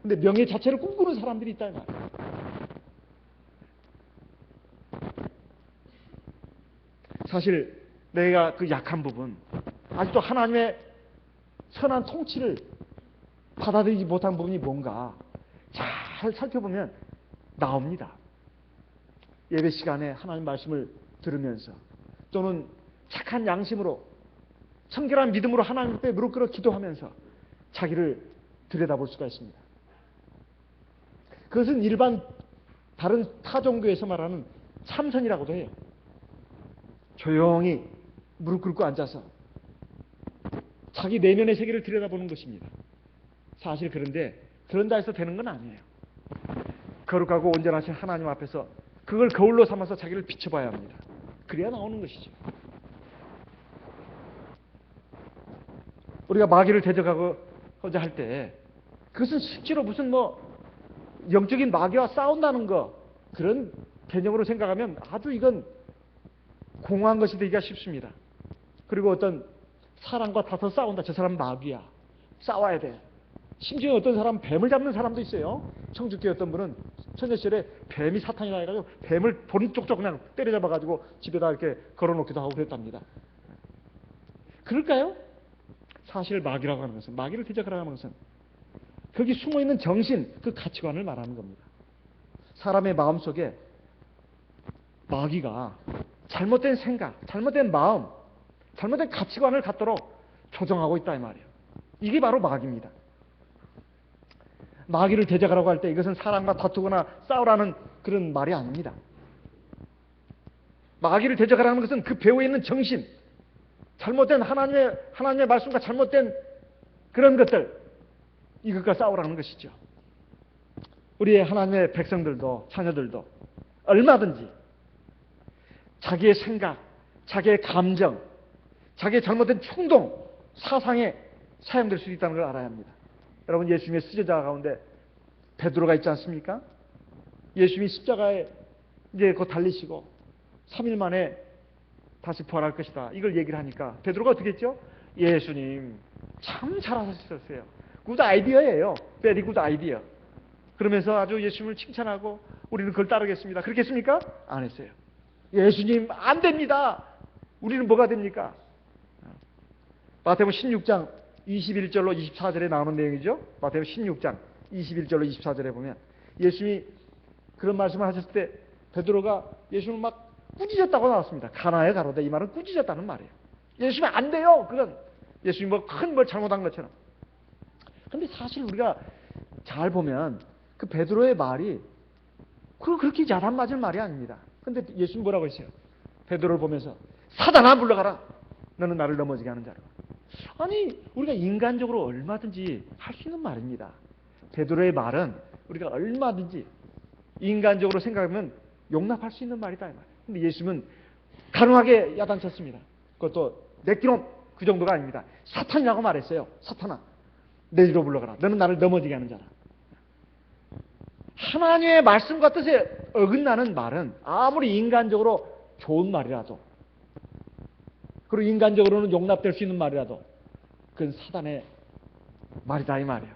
근데 명예 자체를 꿈꾸는 사람들이 있다 이 말이에요. 사실 내가 그 약한 부분 아직도 하나님의 선한 통치를 받아들이지 못한 부분이 뭔가 잘 살펴보면 나옵니다. 예배 시간에 하나님 말씀을 들으면서 또는 착한 양심으로 청결한 믿음으로 하나님 앞에 무릎 꿇어 기도하면서 자기를 들여다볼 수가 있습니다. 그것은 일반 다른 타 종교에서 말하는 참선이라고도 해요. 조용히 무릎 꿇고 앉아서 자기 내면의 세계를 들여다보는 것입니다. 사실 그런데 그런다 해서 되는 건 아니에요. 거룩하고 온전하신 하나님 앞에서 그걸 거울로 삼아서 자기를 비춰봐야 합니다. 그래야 나오는 것이죠. 우리가 마귀를 대적하고자 할 때 그것은 실제로 무슨 영적인 마귀와 싸운다는 거 그런 개념으로 생각하면 아주 이건 공허한 것이 되기가 쉽습니다. 그리고 어떤 사람과 다퉈 싸운다. 저 사람 마귀야. 싸워야 돼. 심지어 어떤 사람 뱀을 잡는 사람도 있어요. 청주교회 어떤 분은 처녀 시절에 뱀이 사탄이라 해가지고 뱀을 본 쪽쪽 그냥 때려잡아가지고 집에다 이렇게 걸어놓기도 하고 그랬답니다. 그럴까요? 사실 마귀라고 하는 것은, 마귀를 대적하라고 하는 것은 거기 숨어있는 정신, 그 가치관을 말하는 겁니다. 사람의 마음속에 마귀가 잘못된 생각, 잘못된 마음, 잘못된 가치관을 갖도록 조정하고 있다 이 말이에요. 이게 바로 마귀입니다. 마귀를 대적하라고 할 때 이것은 사람과 다투거나 싸우라는 그런 말이 아닙니다. 마귀를 대적하라는 것은 그 배후에 있는 정신, 잘못된 하나님의 말씀과 잘못된 그런 것들, 이것과 싸우라는 것이죠. 우리의 하나님의 백성들도 자녀들도 얼마든지 자기의 생각, 자기의 감정, 자기의 잘못된 충동, 사상에 사용될 수 있다는 걸 알아야 합니다. 여러분, 예수님의 수제자 가운데 베드로가 있지 않습니까? 예수님이 십자가에 이제 곧 달리시고 3일 만에 다시 부활할 것이다. 이걸 얘기를 하니까 베드로가 어떻게 했죠? 예수님 참 잘하셨어요. 굿 아이디어예요. 베리 굿 아이디어. 그러면서 아주 예수님을 칭찬하고 우리는 그걸 따르겠습니다. 그렇게 했습니까? 안 했어요. 예수님 안 됩니다. 우리는 뭐가 됩니까? 마태복음 16장 21절로 24절에 나오는 내용이죠. 마태복음 16장 21절로 24절에 보면 예수님이 그런 말씀을 하셨을 때 베드로가 예수님을 막 꾸짖었다고 나왔습니다. 가나에 가로되, 이 말은 꾸짖었다는 말이에요. 예수님 안 돼요. 그건 예수님이 큰 뭘 잘못한 것처럼. 그런데 사실 우리가 잘 보면 그 베드로의 말이 그렇게 야단 맞을 말이 아닙니다. 근데 예수님 뭐라고 했어요? 베드로를 보면서 사단아 물러가라. 너는 나를 넘어지게 하는 자로. 아니, 우리가 인간적으로 얼마든지 할 수 있는 말입니다. 베드로의 말은 우리가 얼마든지 인간적으로 생각하면 용납할 수 있는 말이다 이 말이에요. 근데 예수님은 강하게 야단쳤습니다. 그것도 내끼놈 그 정도가 아닙니다. 사탄이라고 말했어요. 사탄아 내리로 물러가라. 너는 나를 넘어지게 하는 자라. 하나님의 말씀과 뜻에 어긋나는 말은 아무리 인간적으로 좋은 말이라도, 그리고 인간적으로는 용납될 수 있는 말이라도 그건 사단의 말이다 이 말이에요.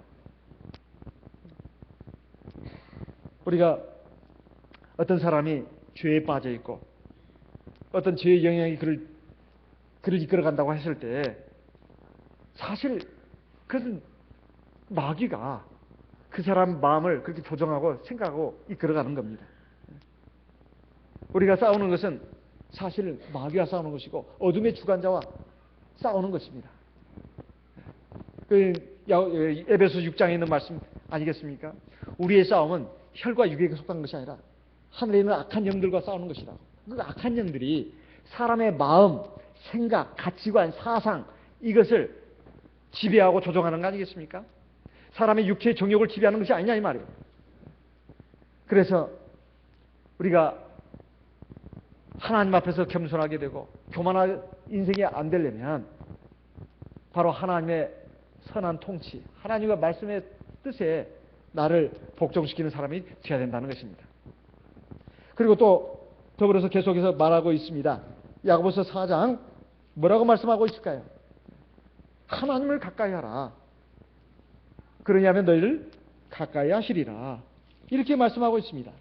우리가 어떤 사람이 죄에 빠져 있고 어떤 죄의 영향이 그를 이끌어간다고 했을 때 사실 그것은 마귀가 그 사람 마음을 그렇게 조정하고 생각하고 이끌어가는 겁니다. 우리가 싸우는 것은 사실 마귀와 싸우는 것이고 어둠의 주관자와 싸우는 것입니다. 그 에베소 6장에 있는 말씀 아니겠습니까? 우리의 싸움은 혈과 육에게 속한 것이 아니라 하늘에 있는 악한 영들과 싸우는 것이라고. 그 악한 영들이 사람의 마음, 생각, 가치관, 사상 이것을 지배하고 조종하는 거 아니겠습니까? 사람의 육체의 정욕을 지배하는 것이 아니냐 이 말이에요. 그래서 우리가 하나님 앞에서 겸손하게 되고 교만한 인생이 안 되려면 바로 하나님의 선한 통치, 하나님의 말씀의 뜻에 나를 복종시키는 사람이 되어야 된다는 것입니다. 그리고 또 더불어서 계속해서 말하고 있습니다. 야고보서 4장 뭐라고 말씀하고 있을까요? 하나님을 가까이 하라. 그러냐면 너희를 가까이 하시리라. 이렇게 말씀하고 있습니다.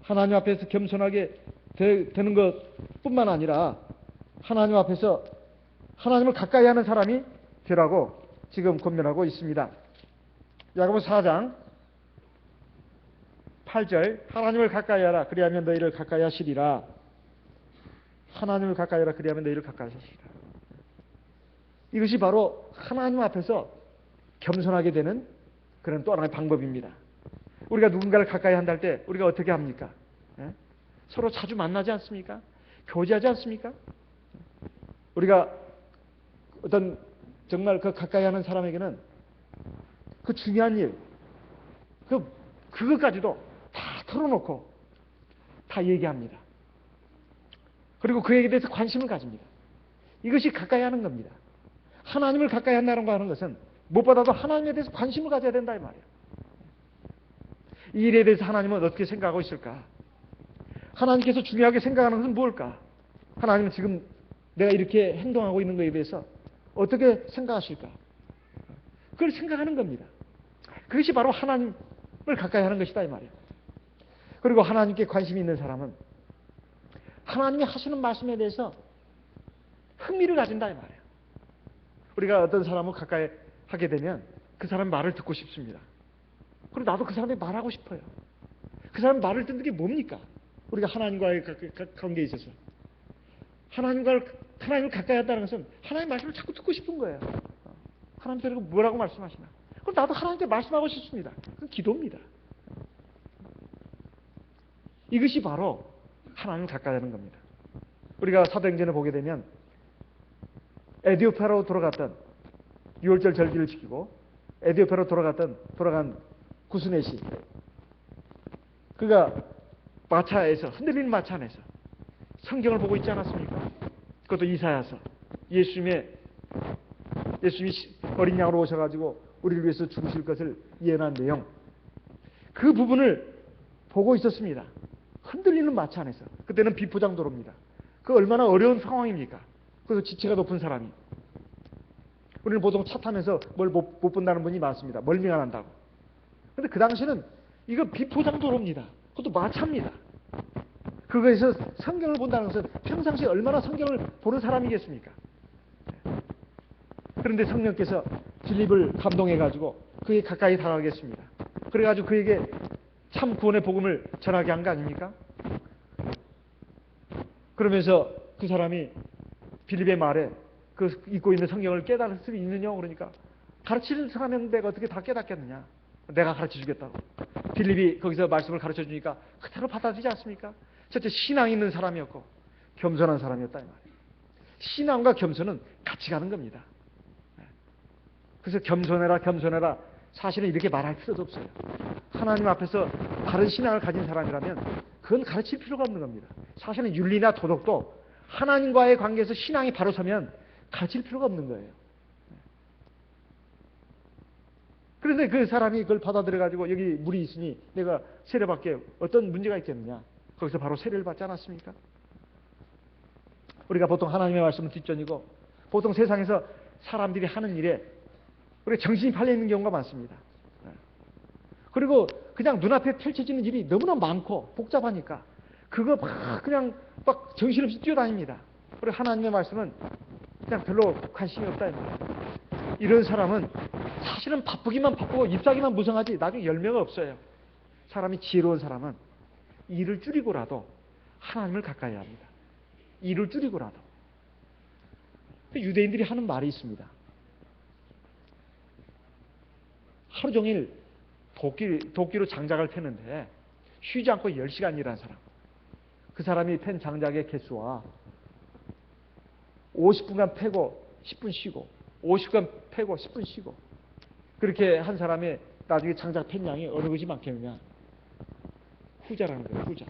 하나님 앞에서 겸손하게 되는 것뿐만 아니라 하나님 앞에서 하나님을 가까이 하는 사람이 되라고 지금 권면하고 있습니다. 야고보서 4장 8절 하나님을 가까이 하라 그리하면 너희를 가까이 하시리라. 하나님을 가까이 하라 그리하면 너희를 가까이 하시리라. 이것이 바로 하나님 앞에서 겸손하게 되는 그런 또 하나의 방법입니다. 우리가 누군가를 가까이 한다 할 때 우리가 어떻게 합니까? 서로 자주 만나지 않습니까? 교제하지 않습니까? 우리가 어떤 정말 그 가까이 하는 사람에게는 그 중요한 일, 그것까지도 다 털어놓고 다 얘기합니다. 그리고 그에게 대해서 관심을 가집니다. 이것이 가까이 하는 겁니다. 하나님을 가까이 한다는 거 하는 것은 무엇보다도 하나님에 대해서 관심을 가져야 된다 이 말이에요. 이 일에 대해서 하나님은 어떻게 생각하고 있을까? 하나님께서 중요하게 생각하는 것은 무엇일까? 하나님은 지금 내가 이렇게 행동하고 있는 것에 대해서 어떻게 생각하실까? 그걸 생각하는 겁니다. 그것이 바로 하나님을 가까이 하는 것이다 이 말이에요. 그리고 하나님께 관심이 있는 사람은 하나님이 하시는 말씀에 대해서 흥미를 가진다 이 말이에요. 우리가 어떤 사람을 가까이 하게 되면 그 사람 말을 듣고 싶습니다. 그리고 나도 그 사람의 말하고 싶어요. 그 사람 말을 듣는 게 뭡니까? 우리가 하나님과의 관계에 있어서 하나님을 가까이 한다는 것은 하나님의 말씀을 자꾸 듣고 싶은 거예요. 하나님께서 뭐라고 말씀하시나? 그럼 나도 하나님께 말씀하고 싶습니다. 그건 기도입니다. 이것이 바로 하나님을 가까이 하는 겁니다. 우리가 사도행전을 보게 되면 에디오피아로 돌아갔던 6월절 절기를 지키고 에디오피아로 돌아간 구스넷이 그가 마차에서 흔들리는 마차 안에서 성경을 보고 있지 않았습니까? 그것도 이사야서 예수님이 어린 양으로 오셔가지고 우리를 위해서 죽으실 것을 예언한 내용 그 부분을 보고 있었습니다. 흔들리는 마차 안에서 그때는 비포장도로입니다. 그 얼마나 어려운 상황입니까? 그래서 지체가 높은 사람이 우리는 보통 차 타면서 뭘 못 본다는 분이 많습니다. 멀미가 난다고. 그런데 그 당시는 이거 비포장도로입니다. 그것도 마차입니다. 그거에서 성경을 본다는 것은 평상시에 얼마나 성경을 보는 사람이겠습니까? 그런데 성령께서 빌립을 감동해가지고 그에 가까이 다가가겠습니다. 그래가지고 그에게 참 구원의 복음을 전하게 한 거 아닙니까? 그러면서 그 사람이 빌립의 말에 그 읽고 있는 성경을 깨달을 수 있느냐 그러니까 가르치는 사람인데 어떻게 다 깨닫겠느냐? 내가 가르쳐 주겠다고. 빌립이 거기서 말씀을 가르쳐 주니까 그대로 받아들이지 않습니까? 첫째 신앙이 있는 사람이었고 겸손한 사람이었다 이 말이에요. 신앙과 겸손은 같이 가는 겁니다. 그래서 겸손해라 사실은 이렇게 말할 필요도 없어요. 하나님 앞에서 바른 신앙을 가진 사람이라면 그건 가르칠 필요가 없는 겁니다. 사실은 윤리나 도덕도 하나님과의 관계에서 신앙이 바로 서면 가르칠 필요가 없는 거예요. 그런데 그 사람이 그걸 받아들여가지고 여기 물이 있으니 내가 세례받게 어떤 문제가 있겠느냐. 거기서 바로 세례를 받지 않았습니까? 우리가 보통 하나님의 말씀은 뒷전이고 보통 세상에서 사람들이 하는 일에 우리가 정신이 팔려 있는 경우가 많습니다. 그리고 그냥 눈앞에 펼쳐지는 일이 너무나 많고 복잡하니까 그거 그냥 막 정신없이 뛰어다닙니다. 그리고 하나님의 말씀은 그냥 별로 관심이 없다. 이런 사람은 사실은 바쁘기만 바쁘고 잎사귀만 무성하지 나중에 열매가 없어요. 사람이 지혜로운 사람은 일을 줄이고라도 하나님을 가까이 합니다. 일을 줄이고라도. 유대인들이 하는 말이 있습니다. 하루 종일 도끼로 장작을 패는데 쉬지 않고 10시간 일한 사람. 그 사람이 팬 장작의 개수와 50분간 패고 10분 쉬고 50분 패고 10분 쉬고 그렇게 한 사람의 나중에 장작 팬 양이 어느 것이 많겠느냐. 후자라는 거예요. 후자.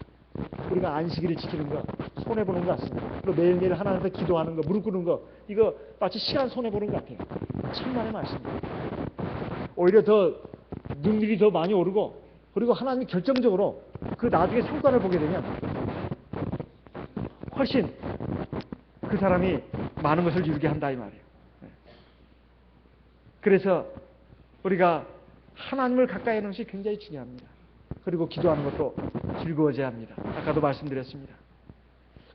우리가 안식일을 지키는 거 손해보는 것 같습니다. 그리고 매일매일 하나님께 기도하는 거 무릎 꿇는 거 이거 마치 시간 손해보는 것 같아요. 천만의 말씀입니다. 오히려 더 능률이 더 많이 오르고 그리고 하나님이 결정적으로 그 나중에 성과를 보게 되면 훨씬 그 사람이 많은 것을 이루게 한다 이 말이에요. 그래서 우리가 하나님을 가까이 하는 것이 굉장히 중요합니다. 그리고 기도하는 것도 즐거워져야 합니다. 아까도 말씀드렸습니다.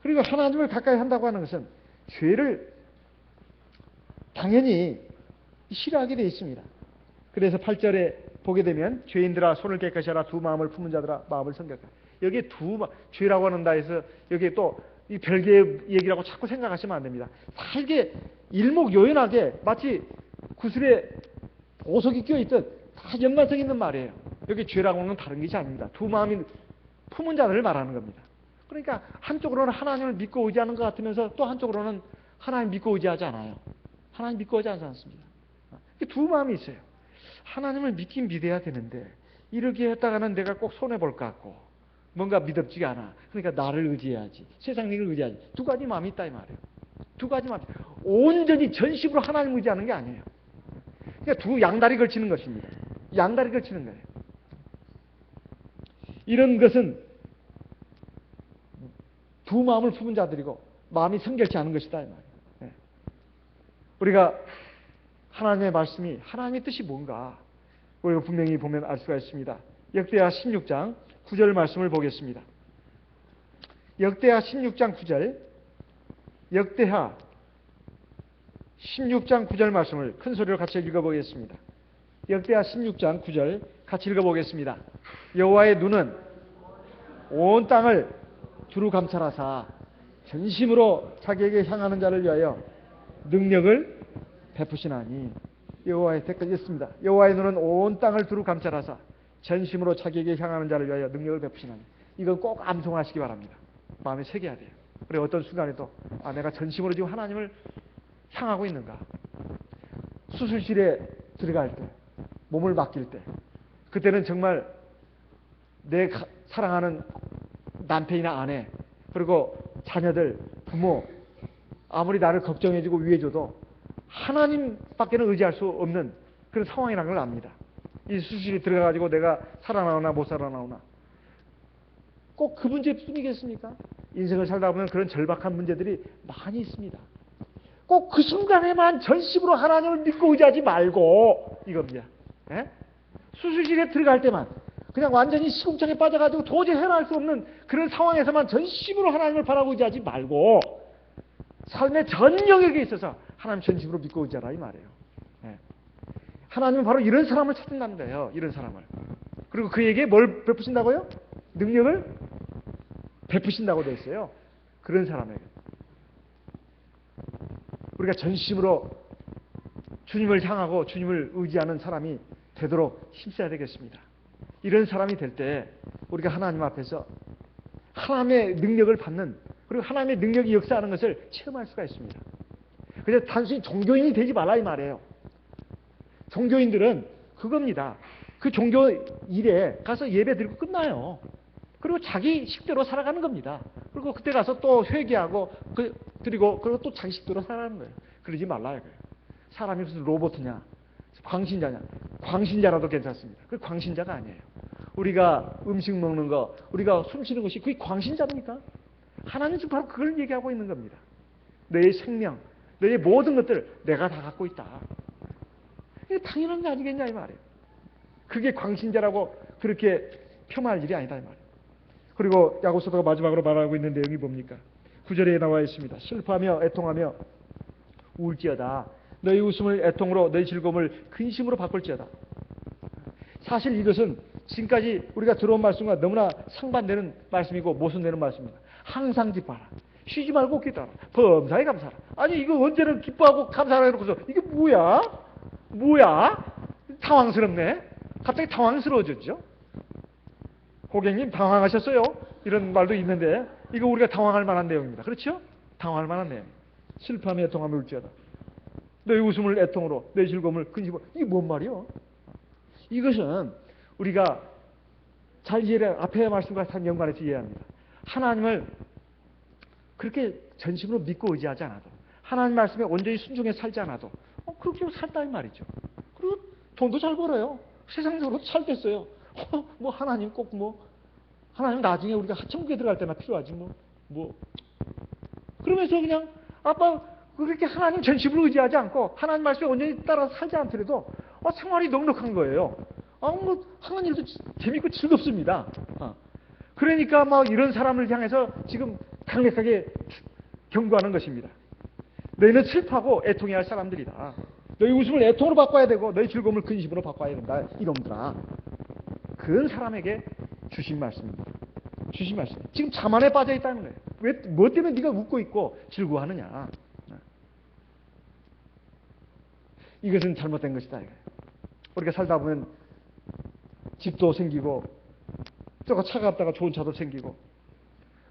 그리고 하나님을 가까이 한다고 하는 것은 죄를 당연히 싫어하게 되어 있습니다. 그래서 8절에 보게 되면 죄인들아 손을 깨끗이 하라 두 마음을 품은 자들아 마음을 성결하라. 여기에 죄라고 한다 해서 여기에 또 이 별개의 얘기라고 자꾸 생각하시면 안 됩니다. 다 이게 일목요연하게 마치 구슬에 보석이 껴있듯 다 연관성 있는 말이에요. 여기 죄라고 하는 건 다른 것이 아닙니다. 두 마음이 품은 자들을 말하는 겁니다. 그러니까 한쪽으로는 하나님을 믿고 의지하는 것 같으면서 또 한쪽으로는 하나님 믿고 의지하지 않아요. 하나님 믿고 의지하지 않습니다. 두 마음이 있어요. 하나님을 믿긴 믿어야 되는데 이렇게 했다가는 내가 꼭 손해볼 것 같고 뭔가 믿음지가 않아. 그러니까 나를 의지해야지. 세상 일을 의지해야지. 두 가지 마음이 있다 이 말이에요. 두 가지 마음. 온전히 전심으로 하나님을 의지하는 게 아니에요. 그러니까 두 양다리 걸치는 것입니다. 양다리 걸치는 거예요. 이런 것은 두 마음을 품은 자들이고 마음이 성결치 않은 것이다 이 말이에요. 네. 우리가 하나님의 말씀이 하나님의 뜻이 뭔가 우리가 분명히 보면 알 수가 있습니다. 역대하 16장 9절 말씀을 보겠습니다. 역대하 16장 9절 역대하 16장 9절 말씀을 큰 소리로 같이 읽어보겠습니다. 역대하 16장 9절 같이 읽어보겠습니다. 여호와의 눈은 온 땅을 두루 감찰하사 전심으로 자기에게 향하는 자를 위하여 능력을 베푸시나니 여호와의 댓글이 있습니다. 여호와의 눈은 온 땅을 두루 감찰하사 전심으로 자기에게 향하는 자를 위하여 능력을 베푸시나니 이건 꼭 암송하시기 바랍니다. 마음에 새겨야 돼요. 그리고 어떤 순간에도 내가 전심으로 지금 하나님을 향하고 있는가. 수술실에 들어갈 때 몸을 맡길 때 그때는 정말 내 사랑하는 남편이나 아내 그리고 자녀들 부모 아무리 나를 걱정해주고 위해줘도 하나님밖에는 의지할 수 없는 그런 상황이라는 걸 압니다. 이 수술실에 들어가가지고 내가 살아나오나 못 살아나오나 꼭 그 문제뿐이겠습니까? 인생을 살다 보면 그런 절박한 문제들이 많이 있습니다. 꼭 그 순간에만 전심으로 하나님을 믿고 의지하지 말고 이겁니다. 예? 수술실에 들어갈 때만 그냥 완전히 시궁창에 빠져가지고 도저히 해낼 수 없는 그런 상황에서만 전심으로 하나님을 바라고 의지하지 말고 삶의 전 영역에 있어서 하나님 전심으로 믿고 의지하라 이 말이에요. 예. 하나님은 바로 이런 사람을 찾는다는 거예요. 이런 사람을. 그리고 그에게 뭘 베푸신다고요? 능력을 베푸신다고 되어 있어요. 그런 사람에게. 우리가 전심으로 주님을 향하고 주님을 의지하는 사람이 되도록 힘써야 되겠습니다. 이런 사람이 될 때 우리가 하나님 앞에서 하나님의 능력을 받는 그리고 하나님의 능력이 역사하는 것을 체험할 수가 있습니다. 그래서 단순히 종교인이 되지 말라 이 말이에요. 종교인들은 그겁니다. 그 종교 일에 가서 예배 드리고 끝나요. 그리고 자기 식대로 살아가는 겁니다. 그리고 그때 가서 또 회개하고 그리고 또 자기 식대로 살아가는 거예요. 그러지 말라 이거예요. 사람이 무슨 로봇이냐 광신자냐. 광신자라도 괜찮습니다. 그 광신자가 아니에요. 우리가 음식 먹는 거 우리가 숨 쉬는 것이 그게 광신자입니까? 하나님은 지금 바로 그걸 얘기하고 있는 겁니다. 너의 생명 너의 모든 것들 내가 다 갖고 있다. 이게 당연한 게 아니겠냐 이 말이에요. 그게 광신자라고 그렇게 폄하할 일이 아니다 이 말이에요. 그리고 야고보서가 마지막으로 말하고 있는 내용이 뭡니까? 9절에 나와 있습니다. 슬퍼하며 애통하며 울지어다. 너희 웃음을 애통으로 너희 즐거움을 근심으로 바꿀지어다. 사실 이것은 지금까지 우리가 들어온 말씀과 너무나 상반되는 말씀이고 모순되는 말씀입니다. 항상 기뻐하라. 쉬지 말고 기도하라. 범사에 감사하라. 아니 이거 언제는 기뻐하고 감사하라 해놓고서 이게 뭐야? 당황스럽네. 갑자기 당황스러워졌죠. 고객님 당황하셨어요? 이런 말도 있는데 이거 우리가 당황할 만한 내용입니다. 그렇죠? 당황할 만한 내용. 슬퍼하며 애통하며 울지어다. 너희 웃음을 애통으로 너희 즐거움을 근심으로. 이게 뭔 말이요? 이것은 우리가 잘 이해해 앞에 말씀과 다 연관해서 이해해야 합니다. 하나님을 그렇게 전심으로 믿고 의지하지 않아도 하나님 말씀에 온전히 순종해 살지 않아도 그렇게 살다 이 말이죠. 그리고 돈도 잘 벌어요. 세상적으로 잘 됐어요. 하나님 꼭 하나님 나중에 우리가 천국에 들어갈 때나 필요하지 그러면서 그냥 아빠 그렇게 하나님 전심으로 의지하지 않고 하나님 말씀에 온전히 따라서 살지 않더라도 생활이 넉넉한 거예요. 하는 일도 재밌고 즐겁습니다. 그러니까 이런 사람을 향해서 지금 강력하게 경고하는 것입니다. 너희는 슬퍼하고 애통해야 할 사람들이다. 너희 웃음을 애통으로 바꿔야 되고 너희 즐거움을 근심으로 바꿔야 된다. 이놈들아. 그런 사람에게 주신 말씀입니다. 주신 말씀. 지금 자만에 빠져 있다는 거예요. 왜, 뭐 때문에 네가 웃고 있고 즐거워하느냐. 이것은 잘못된 것이다. 이거예요. 우리가 살다 보면 집도 생기고 또 차가 갔다가 좋은 차도 생기고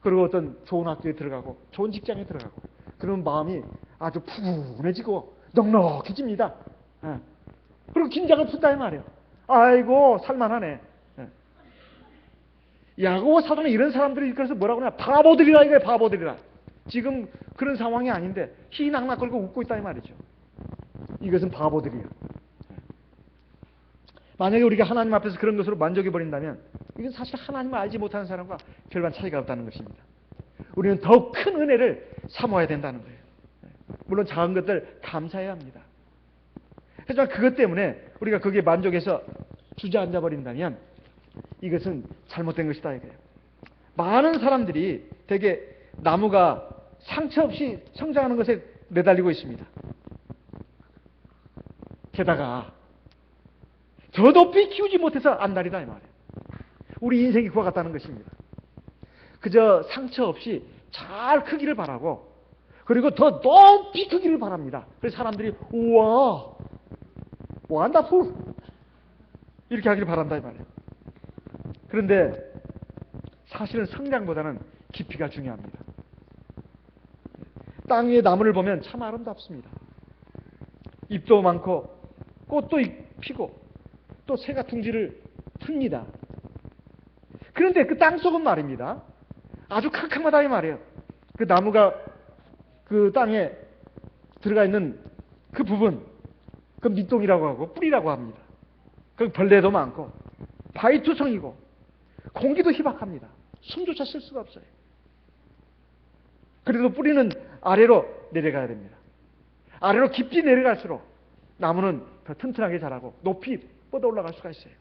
그리고 어떤 좋은 학교에 들어가고 좋은 직장에 들어가고 그러면 마음이 아주 푸근해지고 넉넉해집니다. 그리고 긴장을 푼다 이 말이에요. 아이고 살만하네. 야고보 사도는 이런 사람들이 그래서 뭐라고 하냐, 바보들이라 이거예요. 바보들이라. 지금 그런 상황이 아닌데 희낙낙 걸고 웃고 있다 이 말이죠. 이것은 바보들이에요. 만약에 우리가 하나님 앞에서 그런 것으로 만족해버린다면 이건 사실 하나님을 알지 못하는 사람과 별반 차이가 없다는 것입니다. 우리는 더욱 큰 은혜를 사모해야 된다는 거예요. 물론 작은 것들 감사해야 합니다. 하지만 그것 때문에 우리가 거기에 만족해서 주저앉아 버린다면 이것은 잘못된 것이다 이거예요. 많은 사람들이 되게 나무가 상처 없이 성장하는 것에 매달리고 있습니다. 게다가 더 높이 키우지 못해서 안달이다 이 말이에요. 우리 인생이 그와 같다는 것입니다. 그저 상처 없이 잘 크기를 바라고 그리고 더 높이 크기를 바랍니다. 그래서 사람들이 우와 원더풀 이렇게 하기를 바란다 이 말이에요. 그런데 사실은 성장보다는 깊이가 중요합니다. 땅 위에 나무를 보면 참 아름답습니다. 잎도 많고 꽃도 피고 또 새가 둥지를 틉니다. 그런데 그 땅속은 말입니다. 아주 캄캄하다 이 말이에요. 그 나무가 그 땅에 들어가 있는 그 부분, 그 밑동이라고 하고 뿌리라고 합니다. 그 벌레도 많고 바위투성이고 공기도 희박합니다. 숨조차 쉴 수가 없어요. 그래도 뿌리는 아래로 내려가야 됩니다. 아래로 깊이 내려갈수록 나무는 더 튼튼하게 자라고 높이 뻗어 올라갈 수가 있어요.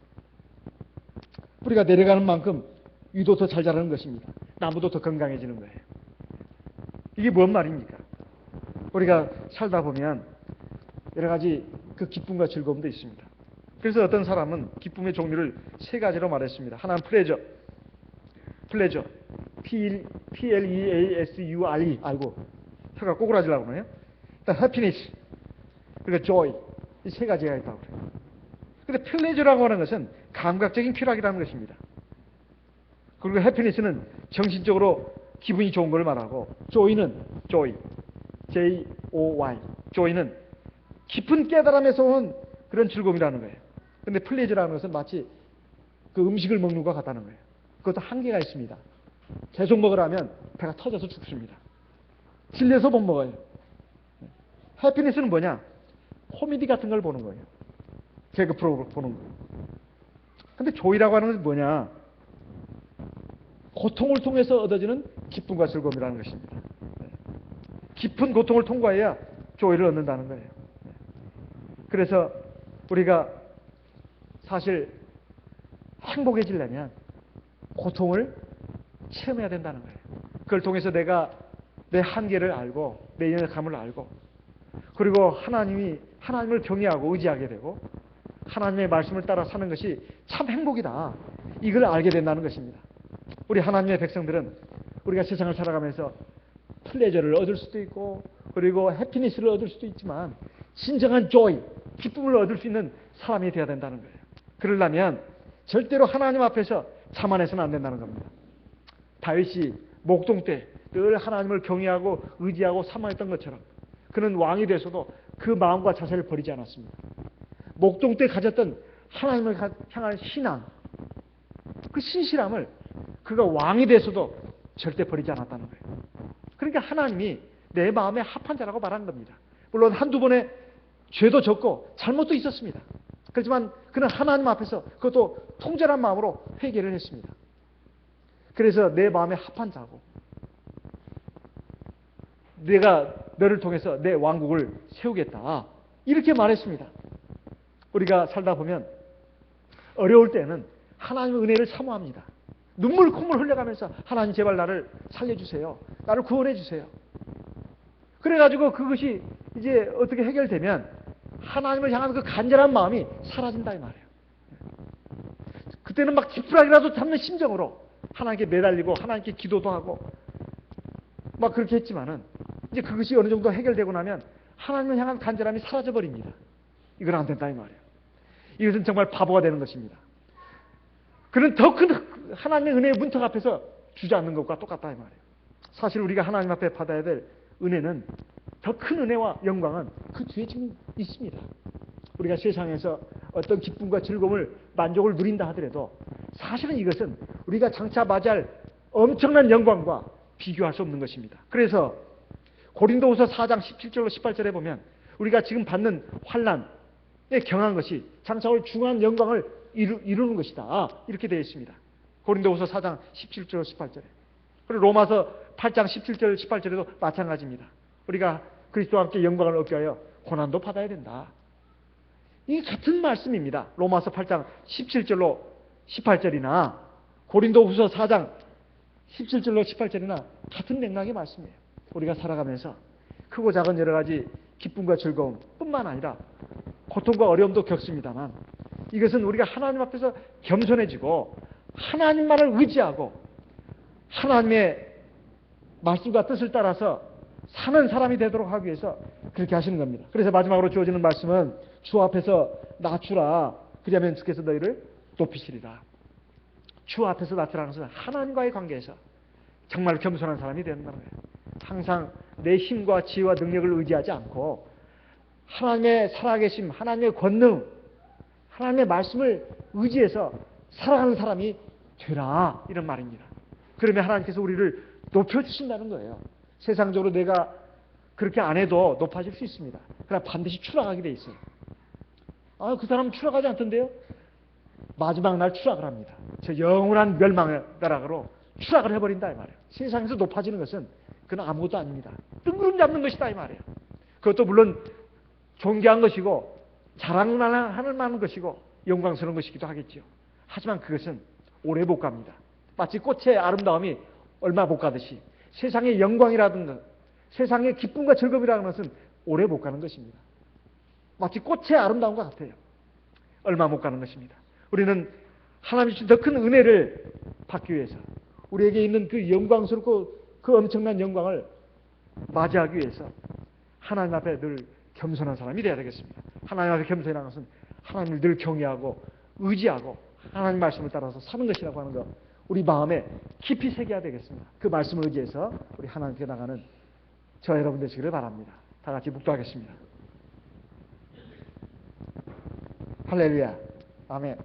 뿌리가 내려가는 만큼 위도 더 잘 자라는 것입니다. 나무도 더 건강해지는 거예요. 이게 뭔 말입니까? 우리가 살다 보면 여러 가지 그 기쁨과 즐거움도 있습니다. 그래서 어떤 사람은 기쁨의 종류를 세 가지로 말했습니다. 하나는 플레저, P-L-E-A-S-U-R-E 알고 혀가 꼬꾸라지려고 그러네요. 일단 해피니스, 그리고 joy 이 세 가지가 있다고 그래요. 근데 플레저라고 하는 것은 감각적인 쾌락이라는 것입니다. 그리고 해피니스는 정신적으로 기분이 좋은 걸 말하고 joy는 J-O-Y joy는 깊은 깨달음에서 오는 그런 즐거움이라는 거예요. 근데 플레저라는 것은 마치 그 음식을 먹는 것과 같다는 거예요. 그것도 한계가 있습니다. 계속 먹으라면 배가 터져서 죽습니다. 질려서 못 먹어요. 해피니스는 뭐냐? 코미디 같은 걸 보는 거예요. 개그 프로 보는 거예요. 근데 조이라고 하는 것은 뭐냐? 고통을 통해서 얻어지는 기쁨과 즐거움이라는 것입니다. 깊은 고통을 통과해야 조이를 얻는다는 거예요. 그래서 우리가 사실 행복해지려면 고통을 체험해야 된다는 거예요. 그걸 통해서 내가 내 한계를 알고 내 연약함을 알고 그리고 하나님을 경외하고 의지하게 되고 하나님의 말씀을 따라 사는 것이 참 행복이다. 이걸 알게 된다는 것입니다. 우리 하나님의 백성들은 우리가 세상을 살아가면서 플레저를 얻을 수도 있고 그리고 해피니스를 얻을 수도 있지만 진정한 조이, 기쁨을 얻을 수 있는 사람이 되어야 된다는 거예요. 그러려면 절대로 하나님 앞에서 자만해서는 안 된다는 겁니다. 다윗이 목동 때 늘 하나님을 경외하고 의지하고 사모했던 것처럼 그는 왕이 돼서도 그 마음과 자세를 버리지 않았습니다. 목동 때 가졌던 하나님을 향한 신앙, 그 신실함을 그가 왕이 돼서도 절대 버리지 않았다는 거예요. 그러니까 하나님이 내 마음에 합한 자라고 말한 겁니다. 물론 한두 번의 죄도 졌고 잘못도 있었습니다. 그렇지만 그는 하나님 앞에서 그것도 통절한 마음으로 회개를 했습니다. 그래서 내 마음에 합한 자고 내가 너를 통해서 내 왕국을 세우겠다. 이렇게 말했습니다. 우리가 살다 보면 어려울 때는 하나님의 은혜를 사모합니다. 눈물 콧물 흘려가면서 하나님 제발 나를 살려주세요. 나를 구원해 주세요. 그래가지고 그것이 이제 어떻게 해결되면 하나님을 향한 그 간절한 마음이 사라진다 이 말이에요. 그때는 막 지푸라기라도 잡는 심정으로 하나님께 매달리고 하나님께 기도도 하고 막 그렇게 했지만은 이제 그것이 어느 정도 해결되고 나면 하나님을 향한 간절함이 사라져 버립니다. 이건 안 된다 이 말이에요. 이것은 정말 바보가 되는 것입니다. 그는 더 큰 하나님의 은혜의 문턱 앞에서 주저앉는 것과 똑같다 이 말이에요. 사실 우리가 하나님 앞에 받아야 될 은혜는, 더 큰 은혜와 영광은 그 뒤에 지금 있습니다. 우리가 세상에서 어떤 기쁨과 즐거움을, 만족을 누린다 하더라도 사실은 이것은 우리가 장차 맞이할 엄청난 영광과 비교할 수 없는 것입니다. 그래서 고린도후서 4장 17절로 18절에 보면 우리가 지금 받는 환난에 경한 것이 장차 올 중요한 영광을 이루는 것이다, 이렇게 되어 있습니다. 고린도후서 4장 17절 18절에. 그리고 로마서 8장 17절 18절에도 마찬가지입니다. 우리가 그리스도와 함께 영광을 얻기 위하여 고난도 받아야 된다. 이 같은 말씀입니다. 로마서 8장 17절로 18절이나 고린도후서 4장 17절로 18절이나 같은 맥락의 말씀이에요. 우리가 살아가면서 크고 작은 여러 가지 기쁨과 즐거움 뿐만 아니라 고통과 어려움도 겪습니다만, 이것은 우리가 하나님 앞에서 겸손해지고 하나님만을 의지하고 하나님의 말씀과 뜻을 따라서 사는 사람이 되도록 하기 위해서 그렇게 하시는 겁니다. 그래서 마지막으로 주어지는 말씀은 주 앞에서 낮추라, 그리하면 주께서 너희를 높이시리라. 주 앞에서 낮추라는 것은 하나님과의 관계에서 정말 겸손한 사람이 된다는 거예요. 항상 내 힘과 지혜와 능력을 의지하지 않고 하나님의 살아계심, 하나님의 권능, 하나님의 말씀을 의지해서 살아가는 사람이 되라, 이런 말입니다. 그러면 하나님께서 우리를 높여주신다는 거예요. 세상적으로 내가 그렇게 안 해도 높아질 수 있습니다. 그러나 반드시 추락하게 돼 있어요. 그 사람은 추락하지 않던데요? 마지막 날 추락을 합니다. 저 영원한 멸망의 나락으로 추락을 해버린다 이 말이에요. 세상에서 높아지는 것은 그건 아무것도 아닙니다. 뜬구름 잡는 것이다 이 말이에요. 그것도 물론 존귀한 것이고 자랑하는 만한 것이고 영광스러운 것이기도 하겠죠. 하지만 그것은 오래 못 갑니다. 마치 꽃의 아름다움이 얼마 못 가듯이 세상의 영광이라든가 세상의 기쁨과 즐거움이라는 것은 오래 못 가는 것입니다. 마치 꽃의 아름다움과 같아요. 얼마 못 가는 것입니다. 우리는 하나님이 주신 더 큰 은혜를 받기 위해서, 우리에게 있는 그 영광스럽고 그 엄청난 영광을 맞이하기 위해서 하나님 앞에 늘 겸손한 사람이 되어야 되겠습니다. 하나님 앞에 겸손이라는 것은 하나님을 늘 경외하고 의지하고 하나님 말씀을 따라서 사는 것이라고 하는 것, 우리 마음에 깊이 새겨야 되겠습니다. 그 말씀을 의지해서 우리 하나님께 나가는 저 여러분 되시기를 바랍니다. 다 같이 묵도하겠습니다. 할렐루야. 아멘.